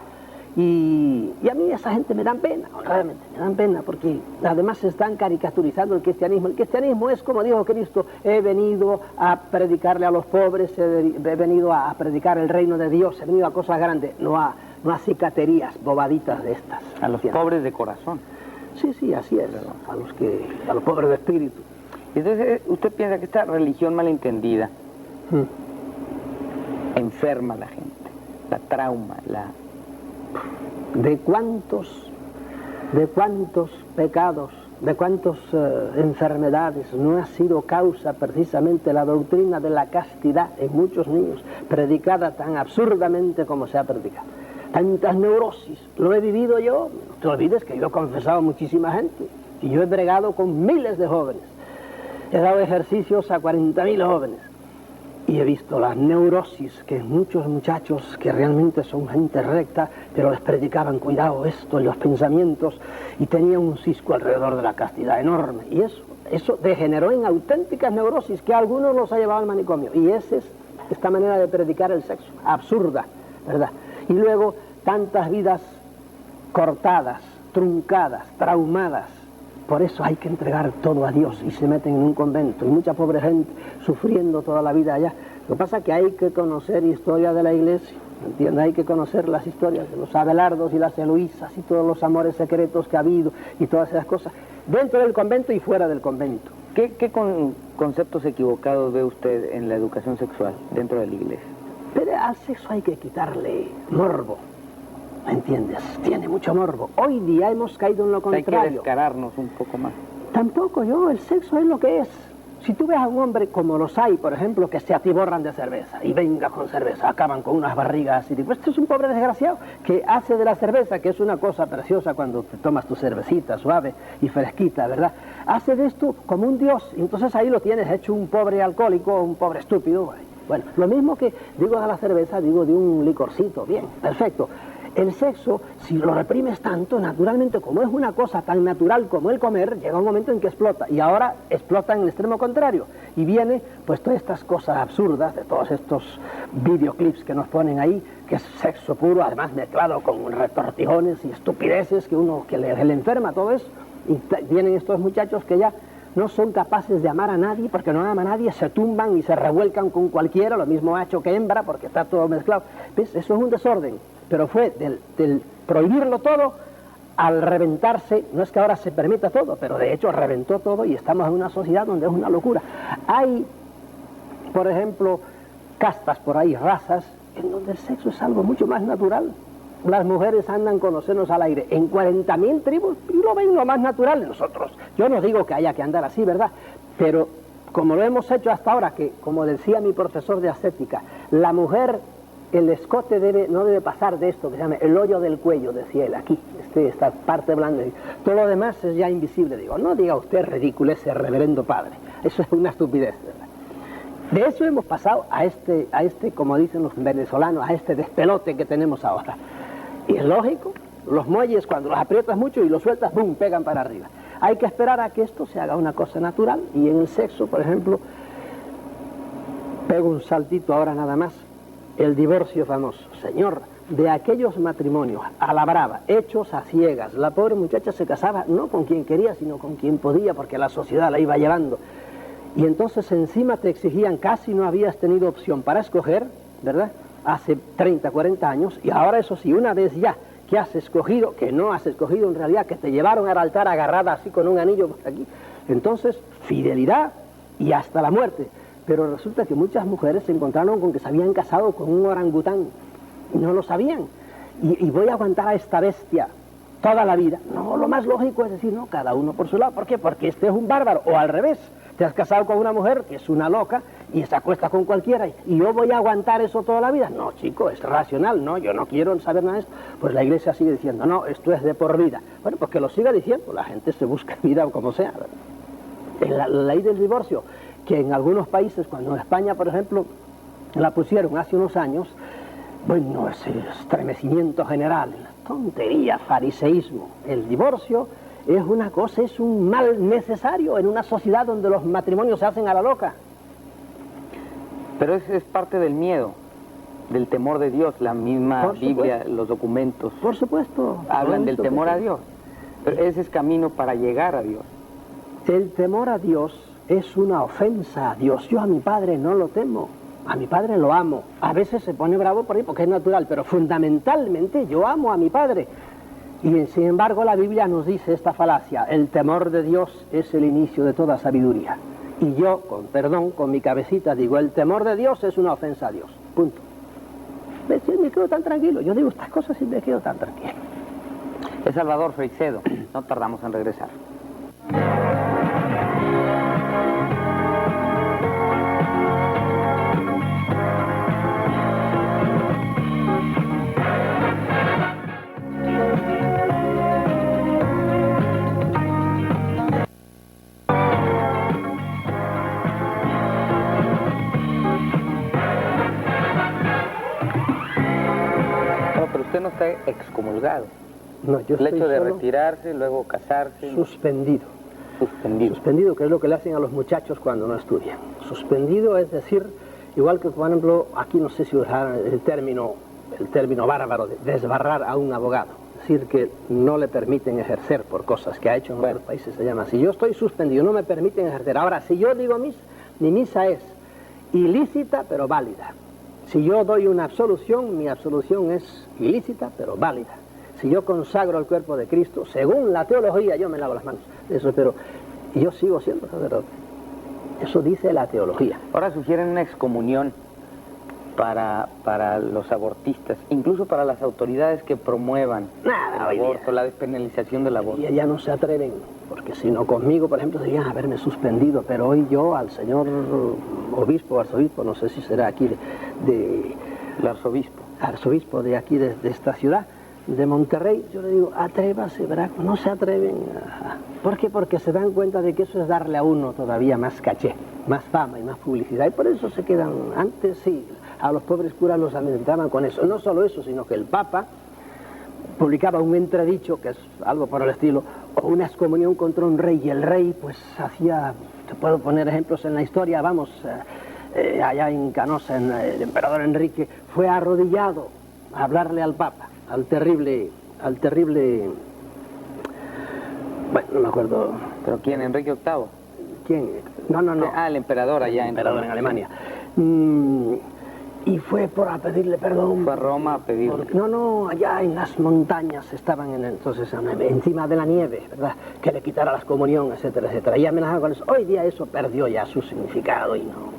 Y a mí esa gente me dan pena, realmente, me dan pena, porque además se están caricaturizando el cristianismo. El cristianismo es, como dijo Cristo, he venido a predicarle a los pobres, he venido a predicar el reino de Dios, he venido a cosas grandes, no a cicaterías bobaditas de estas. A los pobres de corazón. Sí, así es, a los pobres de espíritu. Entonces, ¿usted piensa que esta religión malentendida enferma a la gente, la trauma, ¿De cuántos pecados, de cuántas enfermedades no ha sido causa precisamente la doctrina de la castidad en muchos niños, predicada tan absurdamente como se ha predicado? Tantas neurosis, lo he vivido yo. No te olvides que yo he confesado a muchísima gente y yo he bregado con miles de jóvenes, he dado ejercicios a 40.000 jóvenes y he visto las neurosis que muchos muchachos que realmente son gente recta, pero les predicaban cuidado esto en los pensamientos y tenían un cisco alrededor de la castidad enorme, y eso degeneró en auténticas neurosis que a algunos los ha llevado al manicomio. Y esa es esta manera de predicar el sexo, absurda, ¿verdad? Y luego tantas vidas cortadas, truncadas, traumadas. Por eso hay que entregar todo a Dios y se meten en un convento. Y mucha pobre gente sufriendo toda la vida allá. Lo que pasa es que hay que conocer historia de la iglesia, ¿entiendes? Hay que conocer las historias de los Abelardos y las Eloísas y todos los amores secretos que ha habido y todas esas cosas, dentro del convento y fuera del convento. ¿Qué conceptos equivocados ve usted en la educación sexual dentro de la iglesia? Pero al sexo hay que quitarle morbo, ¿me entiendes? Tiene mucho morbo. Hoy día hemos caído en lo contrario. Hay que descararnos un poco más. Tampoco el sexo es lo que es. Si tú ves a un hombre como los hay, por ejemplo, que se atiborran de cerveza, y venga con cerveza, acaban con unas barrigas, y digo, este es un pobre desgraciado que hace de la cerveza, que es una cosa preciosa cuando te tomas tu cervecita suave y fresquita, ¿verdad? Hace de esto como un dios, y entonces ahí lo tienes hecho un pobre alcohólico, un pobre estúpido. Bueno, lo mismo que digo de la cerveza, digo de un licorcito, bien, perfecto. El sexo, si lo reprimes tanto, naturalmente, como es una cosa tan natural como el comer, llega un momento en que explota. Y ahora explota en el extremo contrario. Y viene, pues, todas estas cosas absurdas de todos estos videoclips que nos ponen ahí, que es sexo puro, además mezclado con retortijones y estupideces que le enferma todo eso. Y vienen estos muchachos que ya no son capaces de amar a nadie, porque no aman a nadie, se tumban y se revuelcan con cualquiera, lo mismo macho que hembra, porque está todo mezclado. ¿Ves? Eso es un desorden. Pero fue del prohibirlo todo al reventarse. No es que ahora se permita todo, pero de hecho reventó todo y estamos en una sociedad donde es una locura. Hay, por ejemplo, castas por ahí, razas, en donde el sexo es algo mucho más natural. Las mujeres andan con los senos al aire en 40.000 tribus y lo ven lo más natural de nosotros. Yo no digo que haya que andar así, ¿verdad? Pero como lo hemos hecho hasta ahora, que como decía mi profesor de ascética, la mujer, el escote no debe pasar de esto que se llama el hoyo del cuello, decía él, aquí, esta parte blanda. Todo lo demás es ya invisible. Digo, no diga usted ridículo ese reverendo padre. Eso es una estupidez, ¿verdad? De eso hemos pasado a este, como dicen los venezolanos, a este despelote que tenemos ahora. Y es lógico, los muelles cuando los aprietas mucho y los sueltas, ¡bum!, pegan para arriba. Hay que esperar a que esto se haga una cosa natural. Y en el sexo, por ejemplo, pego un saltito ahora nada más, el divorcio famoso. Señor, de aquellos matrimonios a la brava, hechos a ciegas, la pobre muchacha se casaba no con quien quería, sino con quien podía, porque la sociedad la iba llevando. Y entonces encima te exigían, casi no habías tenido opción para escoger, ¿verdad? Hace 30, 40 años, y ahora eso sí, una vez ya que has escogido, que no has escogido en realidad, que te llevaron al altar agarrada así con un anillo por aquí, entonces fidelidad y hasta la muerte. Pero resulta que muchas mujeres se encontraron con que se habían casado con un orangután, y no lo sabían, y voy a aguantar a esta bestia toda la vida. No, lo más lógico es decir, no, cada uno por su lado. ¿Por qué? Porque este es un bárbaro, o al revés. Te has casado con una mujer que es una loca y se acuesta con cualquiera y yo voy a aguantar eso toda la vida. No, chico, es racional, no, yo no quiero saber nada de esto. Pues la iglesia sigue diciendo, no, esto es de por vida. Bueno, pues que lo siga diciendo, la gente se busca vida como sea. En la ley del divorcio, que en algunos países, cuando en España, por ejemplo, la pusieron hace unos años, bueno, ese estremecimiento general, tontería, fariseísmo, el divorcio es una cosa, es un mal necesario en una sociedad donde los matrimonios se hacen a la loca. Pero es parte del miedo, del temor de Dios. La misma Biblia, los documentos. Por supuesto. Hablan del temor a Dios. Pero ese es camino para llegar a Dios. El temor a Dios es una ofensa a Dios. Yo a mi padre no lo temo. A mi padre lo amo. A veces se pone bravo por ahí porque es natural, pero fundamentalmente yo amo a mi padre. Y sin embargo la Biblia nos dice esta falacia: el temor de Dios es el inicio de toda sabiduría. Y yo, con perdón, con mi cabecita digo, el temor de Dios es una ofensa a Dios. Punto. Me quedo tan tranquilo. Yo digo estas cosas y me quedo tan tranquilo. Es Salvador Freixedo. No tardamos en regresar. No está excomulgado. No, yo el hecho de solo retirarse, luego casarse. Suspendido. Suspendido. Suspendido, que es lo que le hacen a los muchachos cuando no estudian. Suspendido es decir, igual que por ejemplo, aquí no sé si usar el término bárbaro de desbarrar a un abogado. Es decir, que no le permiten ejercer por cosas que ha hecho en otros países, se llama así. Yo estoy suspendido, no me permiten ejercer. Ahora, si yo digo misa, mi misa es ilícita pero válida. Si yo doy una absolución, mi absolución es ilícita, pero válida. Si yo consagro el cuerpo de Cristo, según la teología, yo me lavo las manos. Eso, pero yo sigo siendo sacerdote. Eso dice la teología. Ahora sugieren una excomunión para los abortistas, incluso para las autoridades que promuevan el aborto, la despenalización del aborto. Y ya no se atreven, porque si no conmigo, por ejemplo, deberían haberme suspendido, pero hoy yo al señor obispo, arzobispo, no sé si será aquí el arzobispo de aquí, de esta ciudad, de Monterrey, yo le digo, atrévase, ¿verdad? No se atreven. ¿Por qué? Porque se dan cuenta de que eso es darle a uno todavía más caché, más fama y más publicidad, y por eso se quedan. Antes sí, a los pobres curas los amedrentaban con eso. No solo eso, sino que el Papa publicaba un entredicho, que es algo por el estilo, o una excomunión contra un rey, y el rey pues hacía, te puedo poner ejemplos en la historia, vamos, allá en Canosa, el emperador Enrique fue arrodillado a hablarle al Papa, al terrible, bueno, no me acuerdo. ¿Pero quién? ¿Enrique VIII? ¿Quién? No. Ah, el emperador allá el emperador en Alemania. Y fue a pedirle perdón. Fue a Roma a pedirle. No, allá en las montañas estaban entonces encima de la nieve, ¿verdad? Que le quitara la comunión, etcétera, etcétera. Y amenazaban con eso. Hoy día eso perdió ya su significado y no.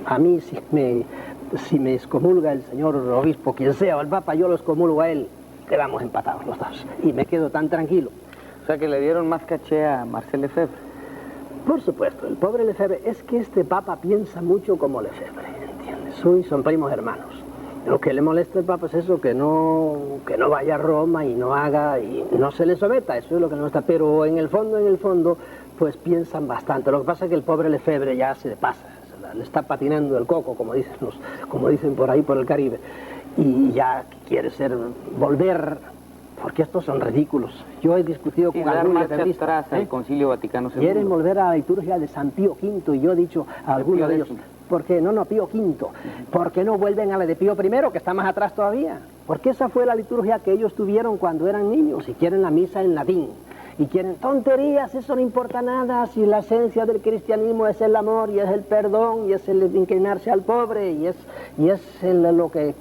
A mí si me excomulga el señor obispo, quien sea, o el Papa, yo lo excomulgo a él. Quedamos empatados los dos. Y me quedo tan tranquilo. O sea que le dieron más caché a Marcel Lefebvre. Por supuesto, el pobre Lefebvre, es que este Papa piensa mucho como Lefebvre, ¿entiendes? Son primos hermanos. Lo que le molesta al Papa es eso, que no vaya a Roma y no haga, y no se le someta, eso es lo que le molesta. Pero en el fondo, pues piensan bastante. Lo que pasa es que el pobre Lefebvre ya se le pasa, le está patinando el coco, como dicen por ahí por el Caribe, y ya quiere volver, porque estos son ridículos. Yo he discutido con dar algunos marcha atrás al Concilio Vaticano II. Quieren volver a la liturgia de San Pío V, y yo he dicho a algunos de ellos, ¿por qué? No, Pío V. ¿Por qué no vuelven a la de Pío I, que está más atrás todavía? Porque esa fue la liturgia que ellos tuvieron cuando eran niños, y quieren la misa en latín. Y quieren tonterías, eso no importa nada, si la esencia del cristianismo es el amor, y es el perdón, y es el inclinarse al pobre, y es lo que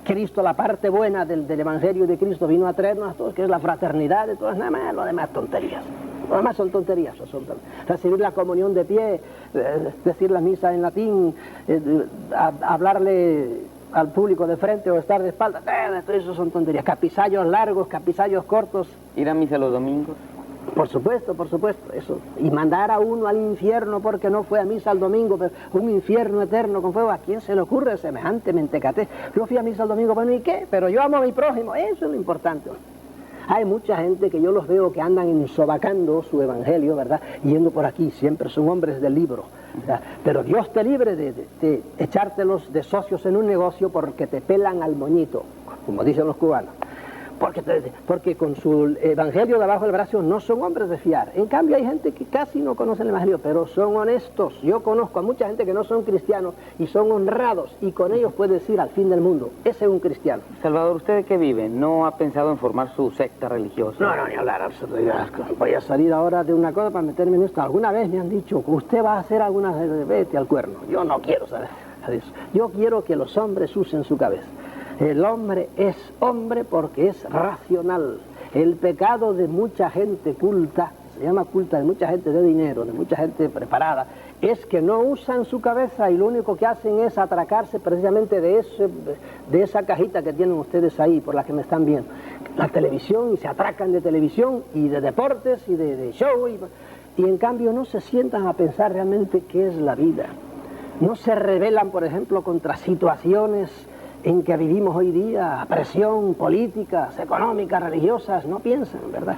Cristo, la parte buena del Evangelio de Cristo vino a traernos a todos, que es la fraternidad de todos, nada más, lo demás tonterías. Lo demás son tonterías, recibir la comunión de pie, decir la misa en latín, hablarle al público de frente o estar de espalda, todo eso son tonterías. Capisallos largos, capisallos cortos. ¿Ir a misa los domingos? Por supuesto, eso. Y mandar a uno al infierno porque no fue a misa el domingo, pero un infierno eterno con fuego. ¿A quién se le ocurre semejante mentecatez? Yo fui a misa el domingo, bueno, ¿y qué? Pero yo amo a mi prójimo, eso es lo importante. Hay mucha gente que yo los veo que andan ensobacando su evangelio, ¿verdad? Yendo por aquí, siempre son hombres del libro. ¿Verdad? Pero Dios te libre de echártelos de socios en un negocio porque te pelan al moñito, como dicen los cubanos. Porque con su evangelio debajo del brazo no son hombres de fiar. En cambio hay gente que casi no conoce el evangelio, pero son honestos. Yo conozco a mucha gente que no son cristianos y son honrados, y con ellos puedes ir al fin del mundo. Ese es un cristiano. Salvador, ¿usted de qué vive? ¿No ha pensado en formar su secta religiosa? No, ni hablar. Voy a salir ahora de una cosa para meterme en esto. Alguna vez me han dicho, usted va a hacer alguna vez, vete al cuerno. Yo no quiero saber de eso. Yo quiero que los hombres usen su cabeza. El hombre es hombre porque es racional. El pecado de mucha gente culta, se llama culta, de mucha gente de dinero, de mucha gente preparada, es que no usan su cabeza y lo único que hacen es atracarse precisamente de esa cajita que tienen ustedes ahí, por la que me están viendo. La televisión, y se atracan de televisión y de deportes y de show, y en cambio no se sientan a pensar realmente qué es la vida. No se rebelan, por ejemplo, contra situaciones en que vivimos hoy día, presión, políticas, económicas, religiosas, no piensan, ¿verdad?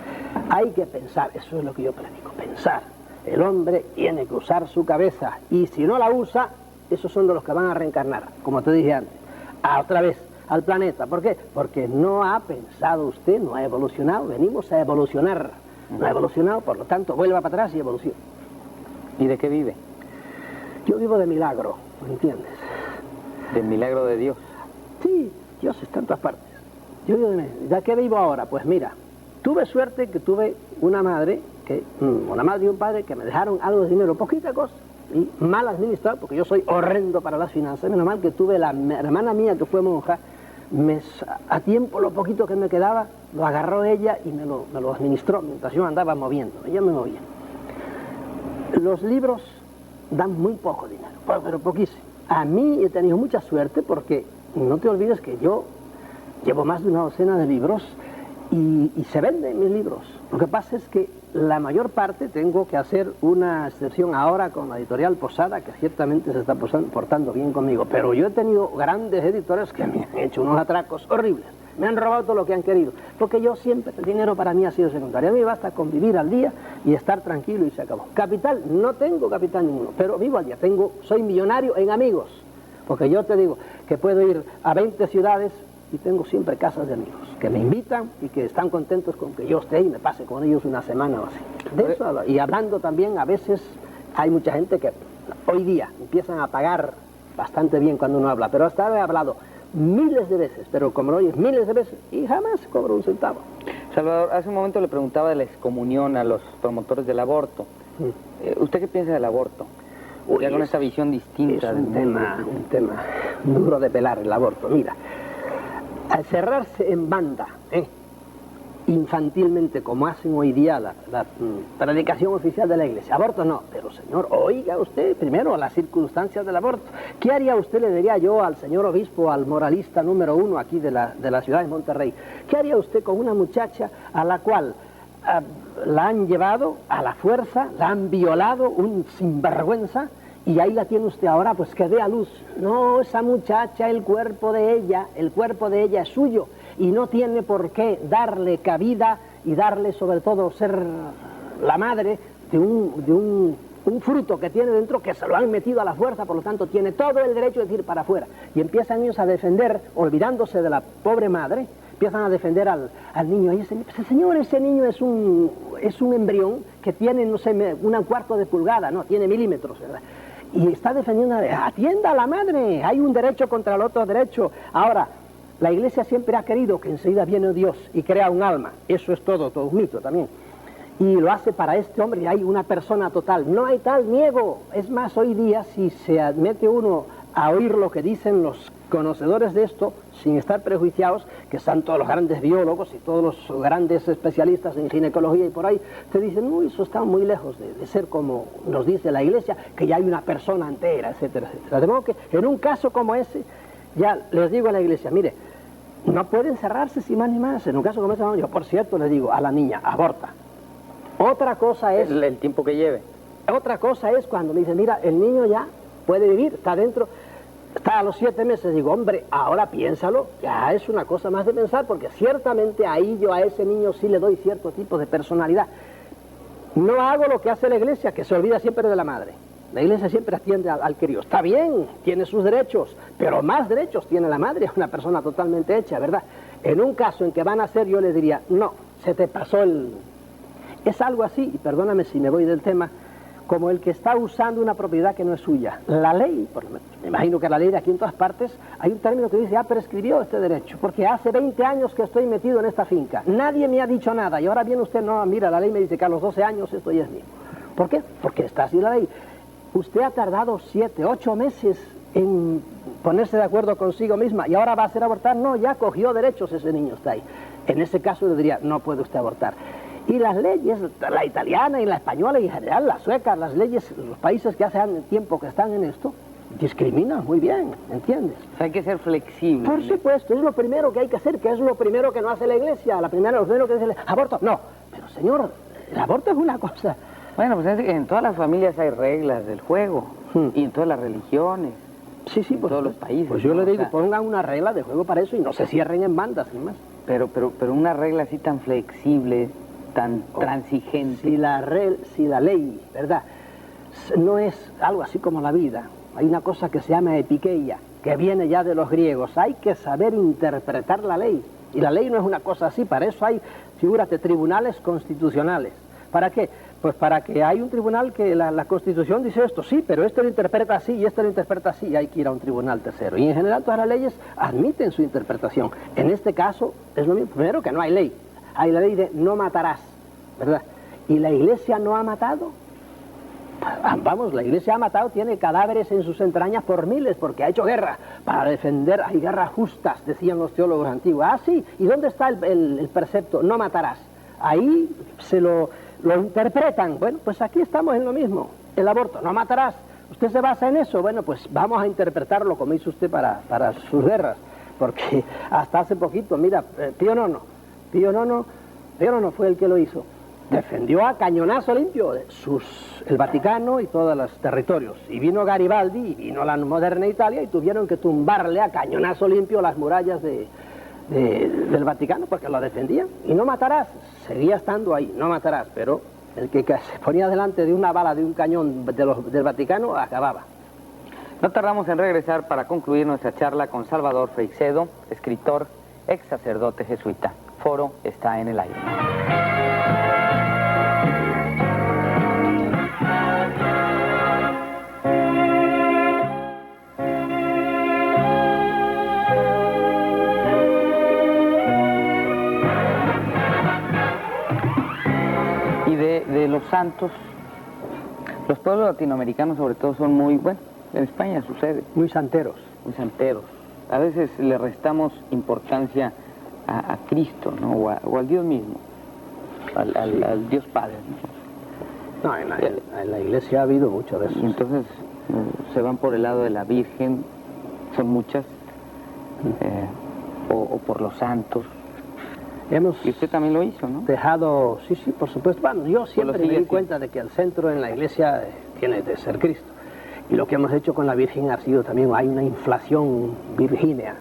Hay que pensar, eso es lo que yo predico, pensar. El hombre tiene que usar su cabeza, y si no la usa, esos son de los que van a reencarnar, como te dije antes, otra vez al planeta. ¿Por qué? Porque no ha pensado usted, no ha evolucionado, venimos a evolucionar. No ha evolucionado, por lo tanto, vuelva para atrás y evoluciona. ¿Y de qué vive? Yo vivo de milagro, ¿me entiendes? ¿Del milagro de Dios? Sí, Dios está en todas partes. Yo digo, ¿de qué vivo ahora? Pues mira, tuve suerte que tuve una madre y un padre que me dejaron algo de dinero, poquita cosa, y mal administrado, porque yo soy horrendo para las finanzas. Menos mal que tuve la hermana mía que fue monja, a tiempo lo poquito que me quedaba, lo agarró ella y me lo administró mientras yo andaba moviendo, ella me movía. Los libros dan muy poco dinero, pero poquísimo. A mí he tenido mucha suerte porque no te olvides que yo llevo más de una docena de libros y se venden mis libros. Lo que pasa es que la mayor parte tengo que hacer una excepción ahora con la editorial Posada, que ciertamente se está portando bien conmigo, pero yo he tenido grandes editores que me han hecho unos atracos horribles. Me han robado todo lo que han querido, porque yo siempre, el dinero para mí ha sido secundario. A mí basta con vivir al día y estar tranquilo y se acabó. Capital, no tengo capital ninguno, pero vivo al día. Soy millonario en amigos, porque yo te digo que puedo ir a 20 ciudades y tengo siempre casas de amigos que me invitan y que están contentos con que yo esté y me pase con ellos una semana o así. De eso, y hablando también, a veces hay mucha gente que hoy día empiezan a pagar bastante bien cuando uno habla, pero hasta ahora he hablado miles de veces, pero como lo oyes miles de veces, y jamás cobro un centavo. Salvador, hace un momento le preguntaba de la excomunión a los promotores del aborto. ¿Usted qué piensa del aborto? Ya con esta visión distinta. Es un tema duro de pelar, el aborto. Mira, al cerrarse en banda, infantilmente, como hacen hoy día la predicación oficial de la iglesia, aborto no, pero señor, oiga usted primero las circunstancias del aborto. ¿Qué haría usted, le diría yo al señor obispo, al moralista número 1 aquí de la ciudad de Monterrey? ¿Qué haría usted con una muchacha a la cual la han llevado a la fuerza, la han violado, un sinvergüenza, y ahí la tiene usted ahora, pues que dé a luz? No, esa muchacha, el cuerpo de ella es suyo, y no tiene por qué darle cabida y darle, sobre todo, ser la madre un fruto que tiene dentro, que se lo han metido a la fuerza, por lo tanto tiene todo el derecho de ir para afuera. Y empiezan ellos a defender, olvidándose de la pobre madre, empiezan a defender al niño. Y ese señor, ese niño es un embrión que tiene, no sé, un cuarto de pulgada, no, tiene milímetros, ¿verdad? Y está defendiendo, atienda a la madre, hay un derecho contra el otro derecho. Ahora, la Iglesia siempre ha querido que enseguida viene Dios y crea un alma, eso es todo un mito también. Y lo hace para este hombre, y hay una persona total, no hay tal niego. Es más, hoy día, si se mete uno a oír lo que dicen los conocedores de esto, sin estar prejuiciados, que están todos los grandes biólogos y todos los grandes especialistas en ginecología y por ahí, te dicen, uy, eso está muy lejos de ser como nos dice la Iglesia, que ya hay una persona entera, etcétera, etcétera. De modo que en un caso como ese, ya les digo a la Iglesia, mire, no pueden cerrarse sin más ni más. En un caso como ese, yo por cierto les digo a la niña, aborta. Otra cosa es... el tiempo que lleve. Otra cosa es cuando me dicen, mira, el niño ya puede vivir, está dentro, está a los 7 meses. Digo, hombre, ahora piénsalo, ya es una cosa más de pensar, porque ciertamente ahí yo a ese niño sí le doy cierto tipo de personalidad. No hago lo que hace la Iglesia, que se olvida siempre de la madre. La Iglesia siempre atiende al crío. Está bien, tiene sus derechos, pero más derechos tiene la madre, una persona totalmente hecha, ¿verdad? En un caso en que van a hacer, yo les diría, no, se te pasó el... Es algo así, y perdóname si me voy del tema, como el que está usando una propiedad que no es suya. La ley, me imagino que la ley de aquí en todas partes, hay un término que dice, prescribió este derecho, porque hace 20 años que estoy metido en esta finca, nadie me ha dicho nada, y ahora viene usted, no, mira, la ley me dice que a los 12 años esto ya es mío. ¿Por qué? Porque está así la ley. Usted ha tardado 7, 8 meses en ponerse de acuerdo consigo misma, y ahora va a hacer abortar. No, ya cogió derechos, ese niño está ahí. En ese caso le diría, no puede usted abortar. Y las leyes, la italiana y la española y en general la sueca, las leyes, los países que hace tiempo que están en esto, discriminan muy bien, ¿entiendes? Hay que ser flexible. Por supuesto, es lo primero que hay que hacer, que es lo primero que no hace la Iglesia. Lo primero que dice, aborto, no. Pero señor, el aborto es una cosa... Bueno, pues en todas las familias hay reglas del juego, y en todas las religiones. Sí, en todos los países. Pues yo le digo, o sea, pongan una regla de juego para eso y no se cierren en bandas, sin más. Pero una regla así tan flexible, tan transigente. Si la ley, ¿verdad?, no es algo así como la vida. Hay una cosa que se llama epikeia, que viene ya de los griegos. Hay que saber interpretar la ley. Y la ley no es una cosa así, para eso hay, figúrate, tribunales constitucionales. ¿Para qué? Pues para que hay un tribunal que la Constitución dice esto, sí, pero este lo interpreta así y este lo interpreta así, y hay que ir a un tribunal tercero. Y en general todas las leyes admiten su interpretación. En este caso es lo mismo. Primero, que no hay ley. Hay la ley de no matarás, ¿verdad? Y la Iglesia no ha matado. Vamos, la Iglesia ha matado, tiene cadáveres en sus entrañas por miles, porque ha hecho guerra para defender. Hay guerras justas, decían los teólogos antiguos. Ah, sí, ¿y dónde está el precepto? No matarás. Ahí se lo interpretan. Bueno, pues aquí estamos en lo mismo. El aborto, no matarás. ¿Usted se basa en eso? Bueno, pues vamos a interpretarlo como hizo usted para sus guerras. Porque hasta hace poquito, mira, Pío IX fue el que lo hizo. Defendió a cañonazo limpio el Vaticano y todos los territorios. Y vino Garibaldi y vino la moderna Italia y tuvieron que tumbarle a cañonazo limpio las murallas del Vaticano porque lo defendían. Y no matarás, seguía estando ahí, no matarás, pero el que se ponía delante de una bala de un cañón del Vaticano acababa. No tardamos en regresar para concluir nuestra charla con Salvador Freixedo, escritor, ex sacerdote jesuita. Foro está en el aire. De los santos, los pueblos latinoamericanos sobre todo son muy, bueno, en España sucede. Muy santeros. Muy santeros. A veces le restamos importancia a Cristo, ¿no? O al Dios mismo, al Dios Padre, ¿no? No, en la Iglesia ha habido mucho de eso. Y entonces se van por el lado de la Virgen, son muchas, o por los santos. Y usted también lo hizo, ¿no? Dejado, sí, por supuesto. Bueno, yo siempre me di cuenta de que el centro en la Iglesia tiene de ser Cristo. Y lo que hemos hecho con la Virgen ha sido también, hay una inflación virgínea.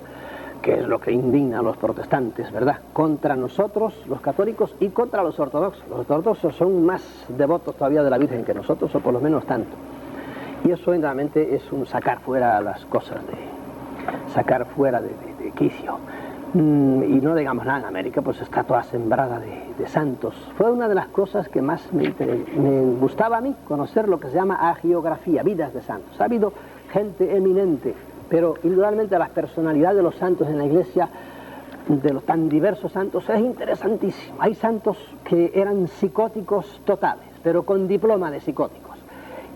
que es lo que indigna a los protestantes, ¿verdad? Contra nosotros, los católicos, y contra los ortodoxos. Los ortodoxos son más devotos todavía de la Virgen que nosotros, o por lo menos tanto. Y eso realmente es un sacar fuera las cosas, sacar fuera de quicio. Y no digamos nada, en América pues está toda sembrada de santos. Fue una de las cosas que más me gustaba a mí, conocer lo que se llama hagiografía, vidas de santos. Ha habido gente eminente, pero indudablemente las personalidades de los santos en la Iglesia, de los tan diversos santos, es interesantísimo. Hay santos que eran psicóticos totales, pero con diploma de psicóticos,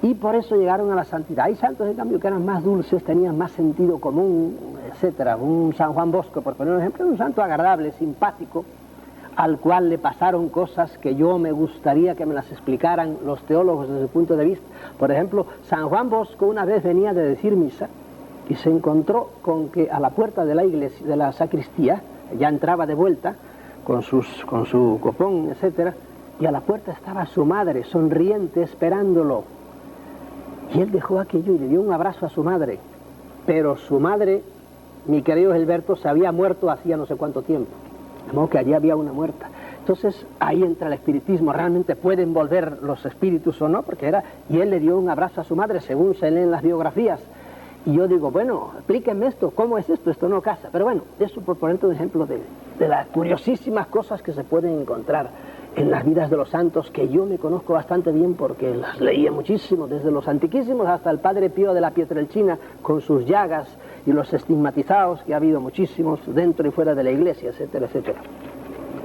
y por eso llegaron a la santidad. Hay santos, en cambio, que eran más dulces, tenían más sentido común, etcétera. Un San Juan Bosco, por poner un ejemplo, un santo agradable, simpático, al cual le pasaron cosas que yo me gustaría que me las explicaran los teólogos desde su punto de vista. Por ejemplo, San Juan Bosco una vez venía de decir misa y se encontró con que a la puerta de la iglesia, de la sacristía, ya entraba de vuelta con su copón, etcétera, y a la puerta estaba su madre, sonriente, esperándolo. Y él dejó aquello y le dio un abrazo a su madre. Pero su madre, mi querido Gilberto, se había muerto hacía no sé cuánto tiempo. De modo que allí había una muerta. Entonces ahí entra el espiritismo. ¿Realmente pueden volver los espíritus o no? Porque y él le dio un abrazo a su madre, según se leen las biografías. Y yo digo, bueno, explíquenme esto, ¿cómo es esto? Esto no casa. Pero bueno, eso por ponerte un ejemplo de las curiosísimas cosas que se pueden encontrar en las vidas de los santos, que yo me conozco bastante bien porque las leía muchísimo, desde los antiquísimos hasta el Padre Pío de la Pietrelcina, con sus llagas y los estigmatizados, que ha habido muchísimos dentro y fuera de la iglesia, etcétera, etcétera.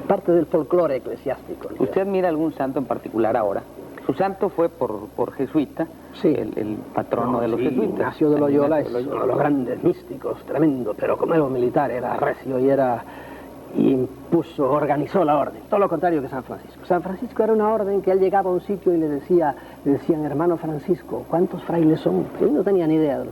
Parte del folclore eclesiástico. ¿Usted admira algún santo en particular ahora? Su santo fue por jesuita, sí, el patrono de los jesuitas. Ignacio de Loyola es uno de los grandes místicos, tremendo, pero como era un militar, era recio y organizó la orden, todo lo contrario que San Francisco. San Francisco era una orden que él llegaba a un sitio y le decían, hermano Francisco, ¿cuántos frailes son? Él no tenía ni idea.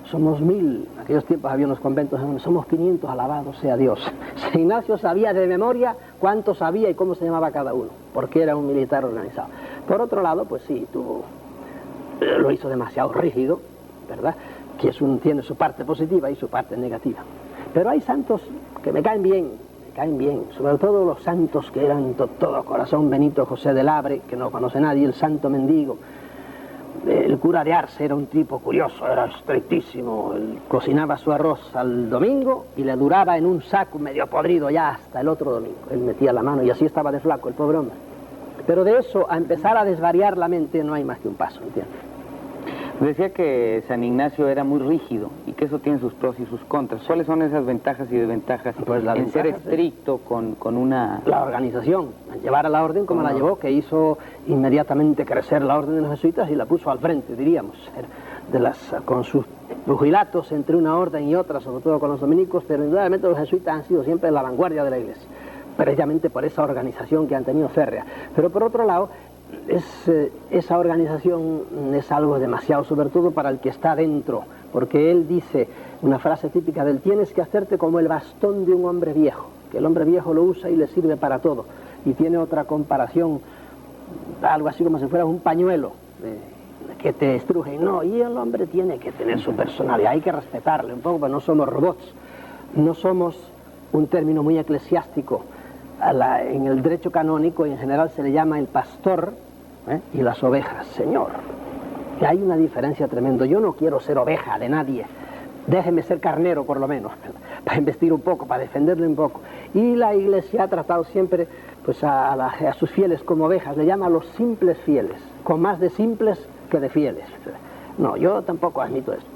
Somos 1000, en aquellos tiempos había unos conventos donde somos 500, alabado sea Dios. San Ignacio sabía de memoria cuántos había y cómo se llamaba cada uno, porque era un militar organizado. Por otro lado, pues sí, lo hizo demasiado rígido, ¿verdad? Que tiene su parte positiva y su parte negativa. Pero hay santos que me caen bien, sobre todo los santos que eran todo corazón. Benito José de Labre, que no conoce nadie, el santo mendigo. El cura de Arce era un tipo curioso, era estrictísimo. Él cocinaba su arroz al domingo y le duraba en un saco medio podrido ya hasta el otro domingo. Él metía la mano y así estaba de flaco el pobre hombre. Pero de eso a empezar a desvariar la mente no hay más que un paso, ¿entiendes? Decía que San Ignacio era muy rígido y que eso tiene sus pros y sus contras. ¿Cuáles son esas ventajas y desventajas pues en ser estricto con una... La organización, llevar a la orden como la llevó, que hizo inmediatamente crecer la orden de los jesuitas y la puso al frente, diríamos, con sus pugilatos entre una orden y otra, sobre todo con los dominicos, pero indudablemente los jesuitas han sido siempre la vanguardia de la iglesia, precisamente por esa organización que han tenido férrea. Pero por otro lado, esa organización es algo demasiado, sobre todo para el que está dentro, porque él dice una frase típica del: tienes que hacerte como el bastón de un hombre viejo, que el hombre viejo lo usa y le sirve para todo. Y tiene otra comparación, algo así como si fuera un pañuelo que te estruje. Y el hombre tiene que tener su personalidad, hay que respetarle un poco, pero no somos robots, no somos un término muy eclesiástico. En el derecho canónico y en general se le llama el pastor y las ovejas, señor. Y hay una diferencia tremenda. Yo no quiero ser oveja de nadie, déjeme ser carnero por lo menos, para investir un poco, para defenderle un poco. Y la iglesia ha tratado siempre pues a sus fieles como ovejas, le llama a los simples fieles, con más de simples que de fieles. No, yo tampoco admito eso.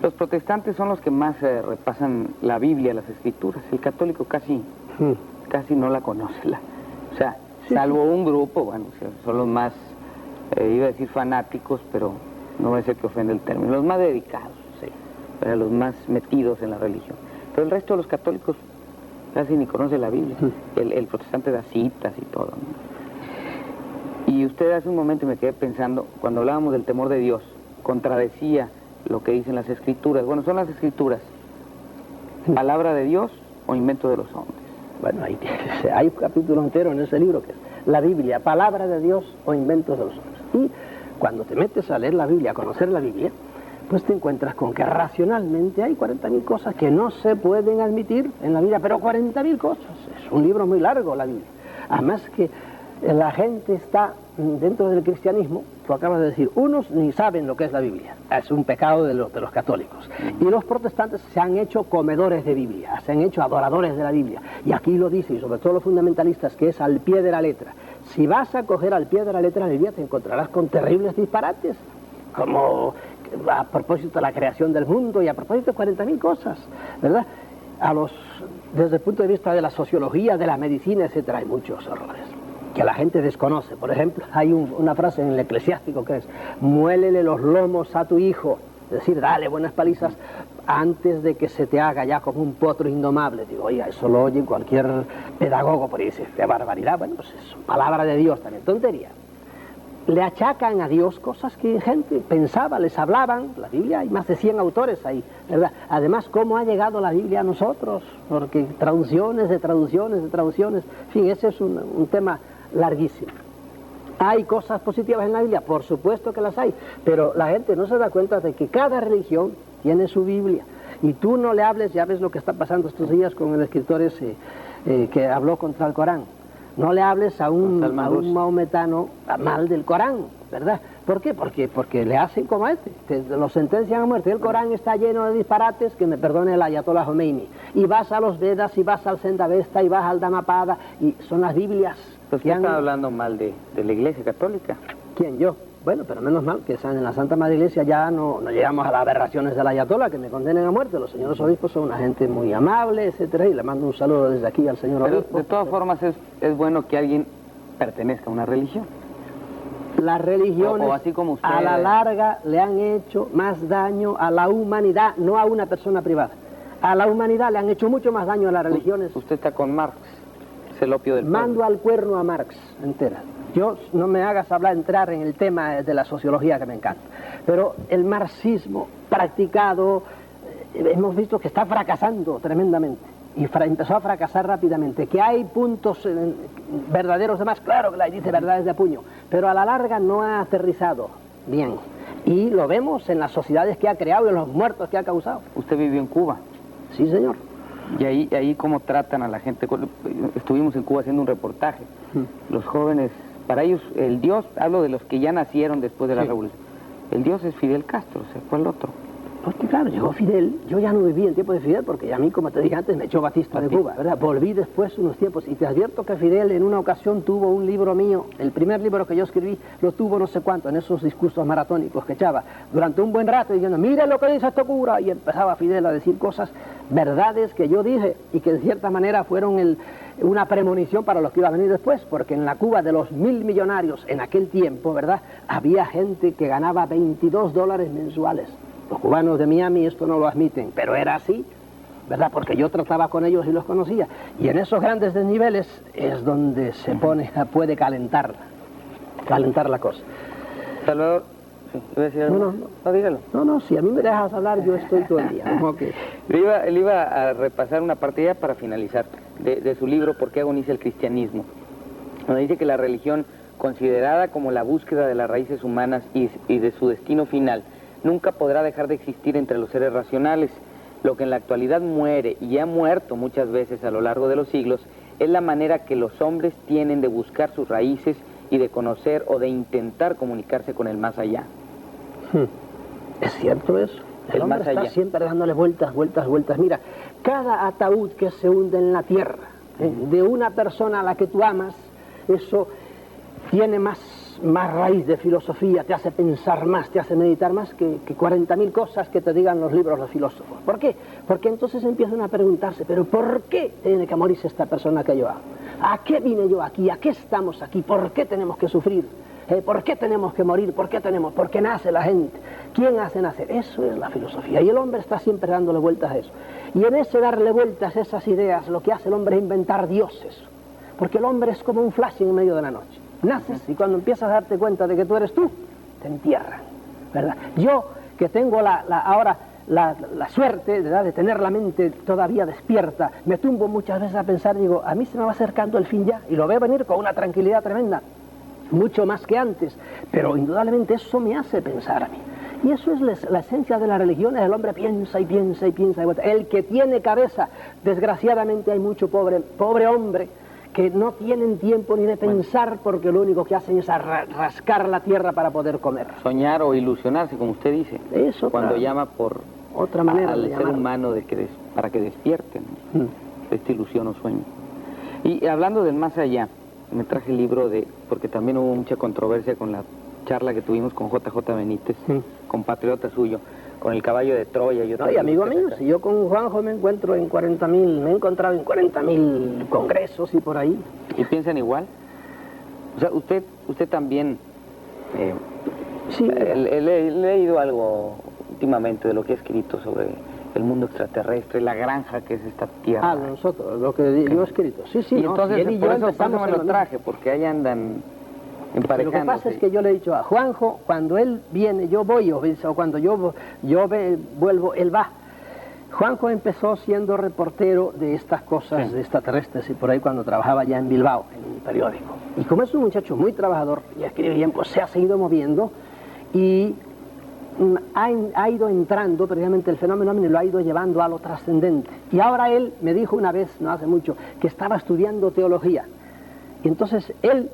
Los protestantes son los que más repasan la Biblia, las escrituras. El católico casi no la conoce. O sea, salvo un grupo, bueno, son los más, iba a decir fanáticos, pero no voy a decir que ofende el término, los más dedicados, pero los más metidos en la religión. Pero el resto de los católicos casi ni conoce la Biblia. El protestante da citas y todo, ¿no? Y usted hace un momento me quedé pensando, cuando hablábamos del temor de Dios, contradecía lo que dicen las escrituras. Bueno, son las escrituras, palabra de Dios o invento de los hombres. Bueno, hay un capítulo entero en ese libro que es la Biblia, palabra de Dios o inventos de los hombres. Y cuando te metes a leer la Biblia, a conocer la Biblia, pues te encuentras con que racionalmente hay 40.000 cosas que no se pueden admitir en la Biblia, pero 40.000 cosas. Es un libro muy largo, la Biblia. Además que la gente está dentro del cristianismo, tú acabas de decir, unos ni saben lo que es la Biblia, es un pecado de los católicos, y los protestantes se han hecho comedores de Biblia, se han hecho adoradores de la Biblia, y aquí lo dice, y sobre todo los fundamentalistas, que es al pie de la letra. Si vas a coger al pie de la letra la Biblia, te encontrarás con terribles disparates, como a propósito de la creación del mundo y a propósito de 40.000 cosas, ¿verdad? Desde el punto de vista de la sociología, de la medicina, etcétera, hay muchos errores que la gente desconoce. Por ejemplo, hay una frase en el Eclesiástico que es: muélele los lomos a tu hijo, es decir, dale buenas palizas antes de que se te haga ya como un potro indomable. Digo, oiga, eso lo oye cualquier pedagogo, por ahí dice, qué barbaridad. Bueno, pues es palabra de Dios también, tontería. Le achacan a Dios cosas que gente pensaba, les hablaban. La Biblia, hay más de 100 autores ahí, ¿verdad? Además, ¿cómo ha llegado la Biblia a nosotros? Porque traducciones de traducciones de traducciones, en fin, ese es un tema larguísimo. ¿Hay cosas positivas en la Biblia? Por supuesto que las hay, pero la gente no se da cuenta de que cada religión tiene su Biblia. Y tú no le hables, ya ves lo que está pasando estos días con el escritor ese que habló contra el Corán. No le hables a un maometano mal del Corán, ¿verdad? ¿Por qué? Porque le hacen como a lo sentencian a muerte. El Corán está lleno de disparates, que me perdone el Ayatollah Khomeini. Y vas a los Vedas, y vas al Zendavesta, y vas al Dhammapada, y son las Biblias. Pues ¿quién está hablando mal de la Iglesia Católica? ¿Quién? Yo. Bueno, pero menos mal que en la Santa Madre Iglesia ya no llegamos a las aberraciones del Ayatollah, que me condenen a muerte. Los señores obispos son una gente muy amable, etcétera, y le mando un saludo desde aquí al señor obispo. De todas formas es bueno que alguien pertenezca a una religión. Las religiones, o así como usted, a la larga, le han hecho más daño a la humanidad, no a una persona privada. A la humanidad le han hecho mucho más daño a las religiones. Usted está con Marx, es el opio del pueblo. Mando al cuerno a Marx entera. Yo, no me hagas entrar en el tema de la sociología, que me encanta. Pero el marxismo practicado, hemos visto que está fracasando tremendamente. Y empezó a fracasar rápidamente. Que hay puntos verdaderos de más, claro que la dice verdades de puño. Pero a la larga no ha aterrizado bien. Y lo vemos en las sociedades que ha creado y en los muertos que ha causado. ¿Usted vivió en Cuba? Sí, señor. ¿Y ahí cómo tratan a la gente? Estuvimos en Cuba haciendo un reportaje. Los jóvenes, para ellos, el Dios, hablo de los que ya nacieron después de la revolución, el Dios es Fidel Castro, se fue el otro. Porque claro, llegó Fidel, yo ya no viví en tiempo de Fidel, porque a mí, como te dije antes, me echó Batista de Cuba, ¿verdad? Volví después unos tiempos, y te advierto que Fidel en una ocasión tuvo un libro mío, el primer libro que yo escribí, lo tuvo no sé cuánto, en esos discursos maratónicos que echaba, durante un buen rato, diciendo, mire lo que dice este cura, y empezaba Fidel a decir cosas, verdades que yo dije, y que de cierta manera fueron una premonición para los que iba a venir después, porque en la Cuba de los 1.000 millonarios en aquel tiempo, ¿verdad?, había gente que ganaba $22 mensuales. Los cubanos de Miami esto no lo admiten, pero era así, ¿verdad? Porque yo trataba con ellos y los conocía. Y en esos grandes desniveles es donde se puede calentar la cosa. Salvador, sí, iba a decir algo. No, dígalo. No, si a mí me dejas hablar, yo estoy todo el día. Okay. Él iba a repasar una parte ya para finalizar de su libro, ¿Por qué agoniza el cristianismo? Donde dice que la religión, considerada como la búsqueda de las raíces humanas y de su destino final, nunca podrá dejar de existir entre los seres racionales. Lo que en la actualidad muere y ha muerto muchas veces a lo largo de los siglos es la manera que los hombres tienen de buscar sus raíces y de conocer o de intentar comunicarse con el más allá. ¿Es cierto eso? El hombre está siempre dándole vueltas. Mira, cada ataúd que se hunde en la tierra, de una persona a la que tú amas, eso tiene más raíz de filosofía, te hace pensar más, te hace meditar más que 40.000 cosas que te digan los libros de filósofos. ¿Por qué? Porque entonces empiezan a preguntarse, ¿pero por qué tiene que morirse esta persona que yo amo? ¿A qué vine yo aquí? ¿A qué estamos aquí? ¿Por qué tenemos que sufrir? ¿Por qué tenemos que morir? ¿Por qué nace la gente? ¿Quién hace nacer? Eso es la filosofía. Y el hombre está siempre dándole vueltas a eso. Y en ese darle vueltas a esas ideas, lo que hace el hombre es inventar dioses. Porque el hombre es como un flash en medio de la noche. Naces y cuando empiezas a darte cuenta de que tú eres tú, te entierran, ¿verdad? Yo, que tengo ahora la suerte, ¿verdad?, de tener la mente todavía despierta, me tumbo muchas veces a pensar, digo, a mí se me va acercando el fin ya, y lo veo venir con una tranquilidad tremenda, mucho más que antes, pero indudablemente eso me hace pensar a mí. Y eso es la esencia de la religión, el hombre piensa y piensa y piensa. El que tiene cabeza, desgraciadamente hay mucho pobre hombre, que no tienen tiempo ni de pensar porque lo único que hacen es rascar la tierra para poder comer. Soñar o ilusionarse, como usted dice. Eso. Cuando llama por otra manera al ser humano para que despierten, ¿no? Esta ilusión o sueño. Y hablando del más allá, me traje el libro porque también hubo mucha controversia con la charla que tuvimos con JJ Benítez, compatriota suyo, con el caballo de Troya. Y amigo mío, si yo con Juanjo me encuentro en 40.000, me he encontrado en 40.000 congresos y por ahí. ¿Y piensan igual? O sea, usted también... sí. He leído algo últimamente de lo que he escrito sobre el mundo extraterrestre, la granja que es esta tierra. Nosotros, lo que yo he escrito. Sí, y no, entonces, él y yo empezamos me lo traje, porque ahí andan emparejándose. Lo que pasa es que yo le he dicho a Juanjo, cuando él viene, yo voy, o cuando yo vuelvo, él va. Juanjo empezó siendo reportero de estas cosas, de extraterrestres, y por ahí cuando trabajaba ya en Bilbao, en un periódico. Y como es un muchacho muy trabajador y escribe bien, pues se ha seguido moviendo y ha ido entrando, precisamente el fenómeno ovni lo ha ido llevando a lo trascendente. Y ahora él me dijo una vez, no hace mucho, que estaba estudiando teología. Y entonces él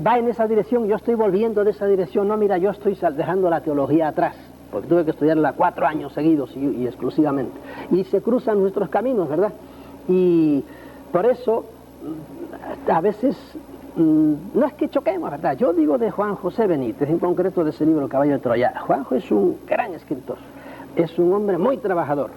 va en esa dirección, yo estoy volviendo de esa dirección. No, mira, yo estoy dejando la teología atrás, porque tuve que estudiarla 4 años seguidos y exclusivamente. Y se cruzan nuestros caminos, ¿verdad? Y por eso, a veces, no es que choquemos, ¿verdad? Yo digo de Juan José Benítez, en concreto de ese libro, El caballo de Troya. Juanjo es un gran escritor, es un hombre muy trabajador.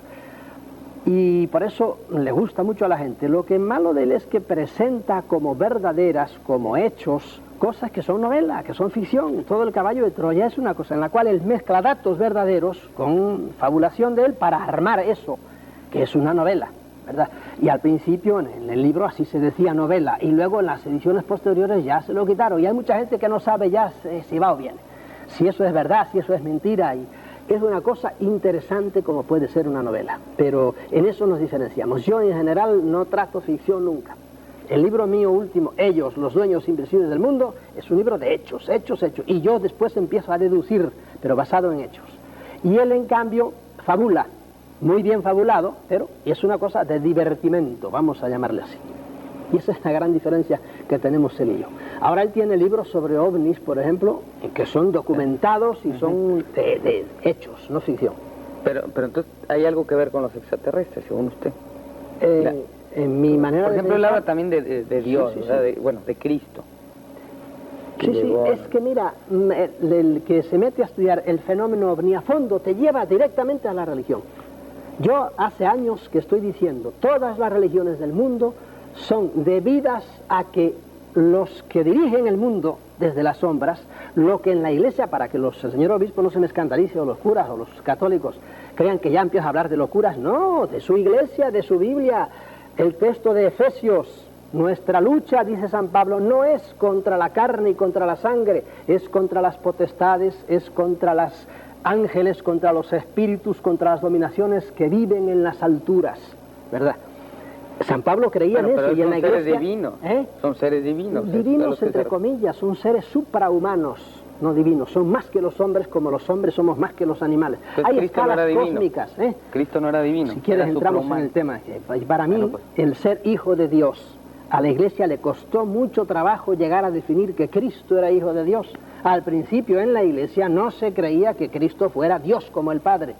Y por eso le gusta mucho a la gente. Lo que es malo de él es que presenta como verdaderas, como hechos, cosas que son novela, que son ficción. Todo El caballo de Troya es una cosa en la cual él mezcla datos verdaderos con fabulación de él para armar eso, que es una novela, ¿verdad? Y al principio en el libro así se decía novela, y luego en las ediciones posteriores ya se lo quitaron. Y hay mucha gente que no sabe ya si va o viene, si eso es verdad, si eso es mentira. Y es una cosa interesante como puede ser una novela, pero en eso nos diferenciamos. Yo en general no trato ficción nunca. El libro mío último, Ellos, los dueños invisibles del mundo, es un libro de hechos, y yo después empiezo a deducir, pero basado en hechos. Y él, en cambio, fabula, muy bien fabulado, pero es una cosa de divertimento, vamos a llamarle así. Y esa es la gran diferencia que tenemos él y yo. Ahora él tiene libros sobre ovnis, por ejemplo, que son documentados y son de hechos, no ficción. Pero entonces, ¿hay algo que ver con los extraterrestres, según usted? En mi manera por ejemplo, de él habla también de Dios, sí. De Cristo. Sí, es que mira, el que se mete a estudiar el fenómeno ovni a fondo te lleva directamente a la religión. Yo hace años que estoy diciendo, todas las religiones del mundo son debidas a que los que dirigen el mundo desde las sombras, lo que en la iglesia, para que el señor obispo no se me escandalice, o los curas o los católicos crean que ya empieza a hablar de locuras, no, de su iglesia, de su Biblia. El texto de Efesios, nuestra lucha, dice San Pablo, no es contra la carne y contra la sangre, es contra las potestades, es contra los ángeles, contra los espíritus, contra las dominaciones que viven en las alturas, ¿verdad? San Pablo creía en eso, y en la iglesia... Son seres divinos, son seres divinos. Divinos, entre comillas, son seres suprahumanos, no divinos, son más que los hombres, como los hombres somos más que los animales. Entonces, hay Cristo escalas no era cósmicas. Cristo no era divino. Si quieres entramos en el tema. Para mí, el ser hijo de Dios, a la iglesia le costó mucho trabajo llegar a definir que Cristo era hijo de Dios. Al principio en la iglesia no se creía que Cristo fuera Dios como el Padre.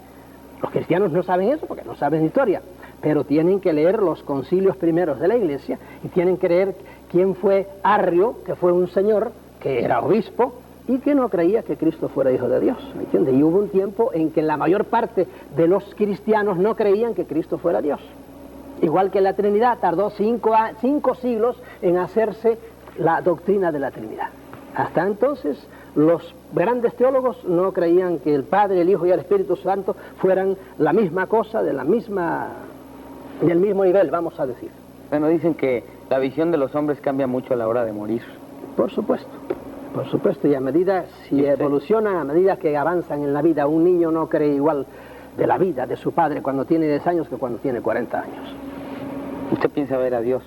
Los cristianos no saben eso porque no saben historia, pero tienen que leer los concilios primeros de la iglesia y tienen que leer quién fue Arrio, que fue un señor que era obispo y que no creía que Cristo fuera hijo de Dios, ¿me entiendes? Y hubo un tiempo en que la mayor parte de los cristianos no creían que Cristo fuera Dios. Igual que la Trinidad, tardó 5 siglos en hacerse la doctrina de la Trinidad. Hasta entonces, los grandes teólogos no creían que el Padre, el Hijo y el Espíritu Santo fueran la misma cosa, del mismo nivel, vamos a decir. Bueno, dicen que la visión de los hombres cambia mucho a la hora de morir. Por supuesto, y a medida, si evolucionan, a medida que avanzan en la vida, un niño no cree igual de la vida de su padre cuando tiene 10 años que cuando tiene 40 años. ¿Usted piensa ver a Dios?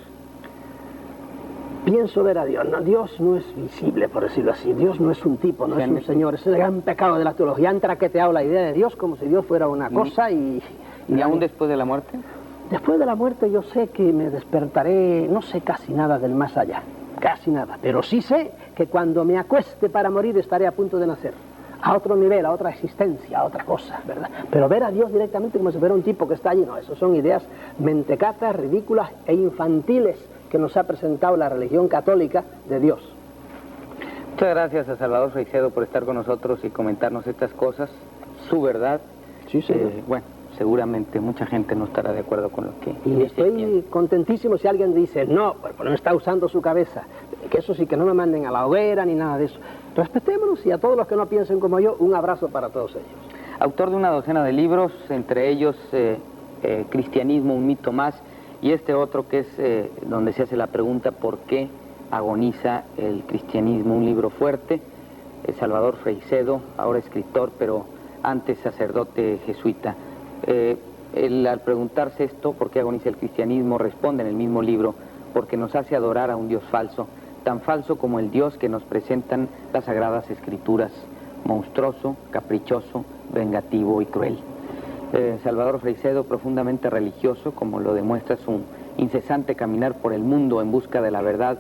pienso ver a Dios. No, Dios no es visible, por decirlo así. Dios no es un tipo, no es un señor. Ese es el gran pecado de la teología. Han traqueteado la idea de Dios como si Dios fuera una cosa ¿Y aún después de la muerte? Después de la muerte yo sé que me despertaré, no sé casi nada del más allá, casi nada. Pero sí sé que cuando me acueste para morir estaré a punto de nacer. A otro nivel, a otra existencia, a otra cosa, ¿verdad? Pero ver a Dios directamente como si fuera un tipo que está allí, no, eso son ideas mentecatas, ridículas e infantiles que nos ha presentado la religión católica de Dios. Muchas gracias a Salvador Freixedo por estar con nosotros y comentarnos estas cosas, su verdad. Sí, señor. Bueno, seguramente mucha gente no estará de acuerdo con lo que... Y estoy contentísimo si alguien dice, no, pues no está usando su cabeza, que eso sí, que no me manden a la hoguera ni nada de eso. Respetémonos y a todos los que no piensen como yo, un abrazo para todos ellos. Autor de una docena de libros, entre ellos Cristianismo, un mito más, y este otro que es donde se hace la pregunta ¿por qué agoniza el cristianismo? Un libro fuerte. Salvador Freixedo, ahora escritor, pero antes sacerdote jesuita. Al preguntarse esto, ¿por qué agoniza el cristianismo?, responde en el mismo libro, porque nos hace adorar a un Dios falso, tan falso como el Dios que nos presentan las Sagradas Escrituras, monstruoso, caprichoso, vengativo y cruel. Salvador Freixedo, profundamente religioso, como lo demuestra su incesante caminar por el mundo en busca de la verdad.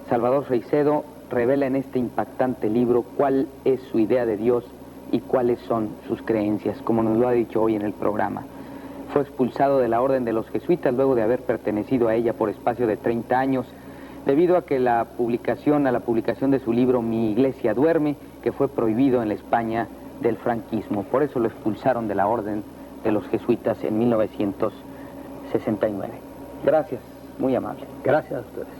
Salvador Freixedo revela en este impactante libro cuál es su idea de Dios y cuáles son sus creencias, como nos lo ha dicho hoy en el programa. Fue expulsado de la Orden de los Jesuitas luego de haber pertenecido a ella por espacio de 30 años, debido a que a la publicación de su libro Mi Iglesia Duerme, que fue prohibido en la España del franquismo. Por eso lo expulsaron de la Orden de los Jesuitas en 1969. Gracias, muy amable. Gracias a ustedes.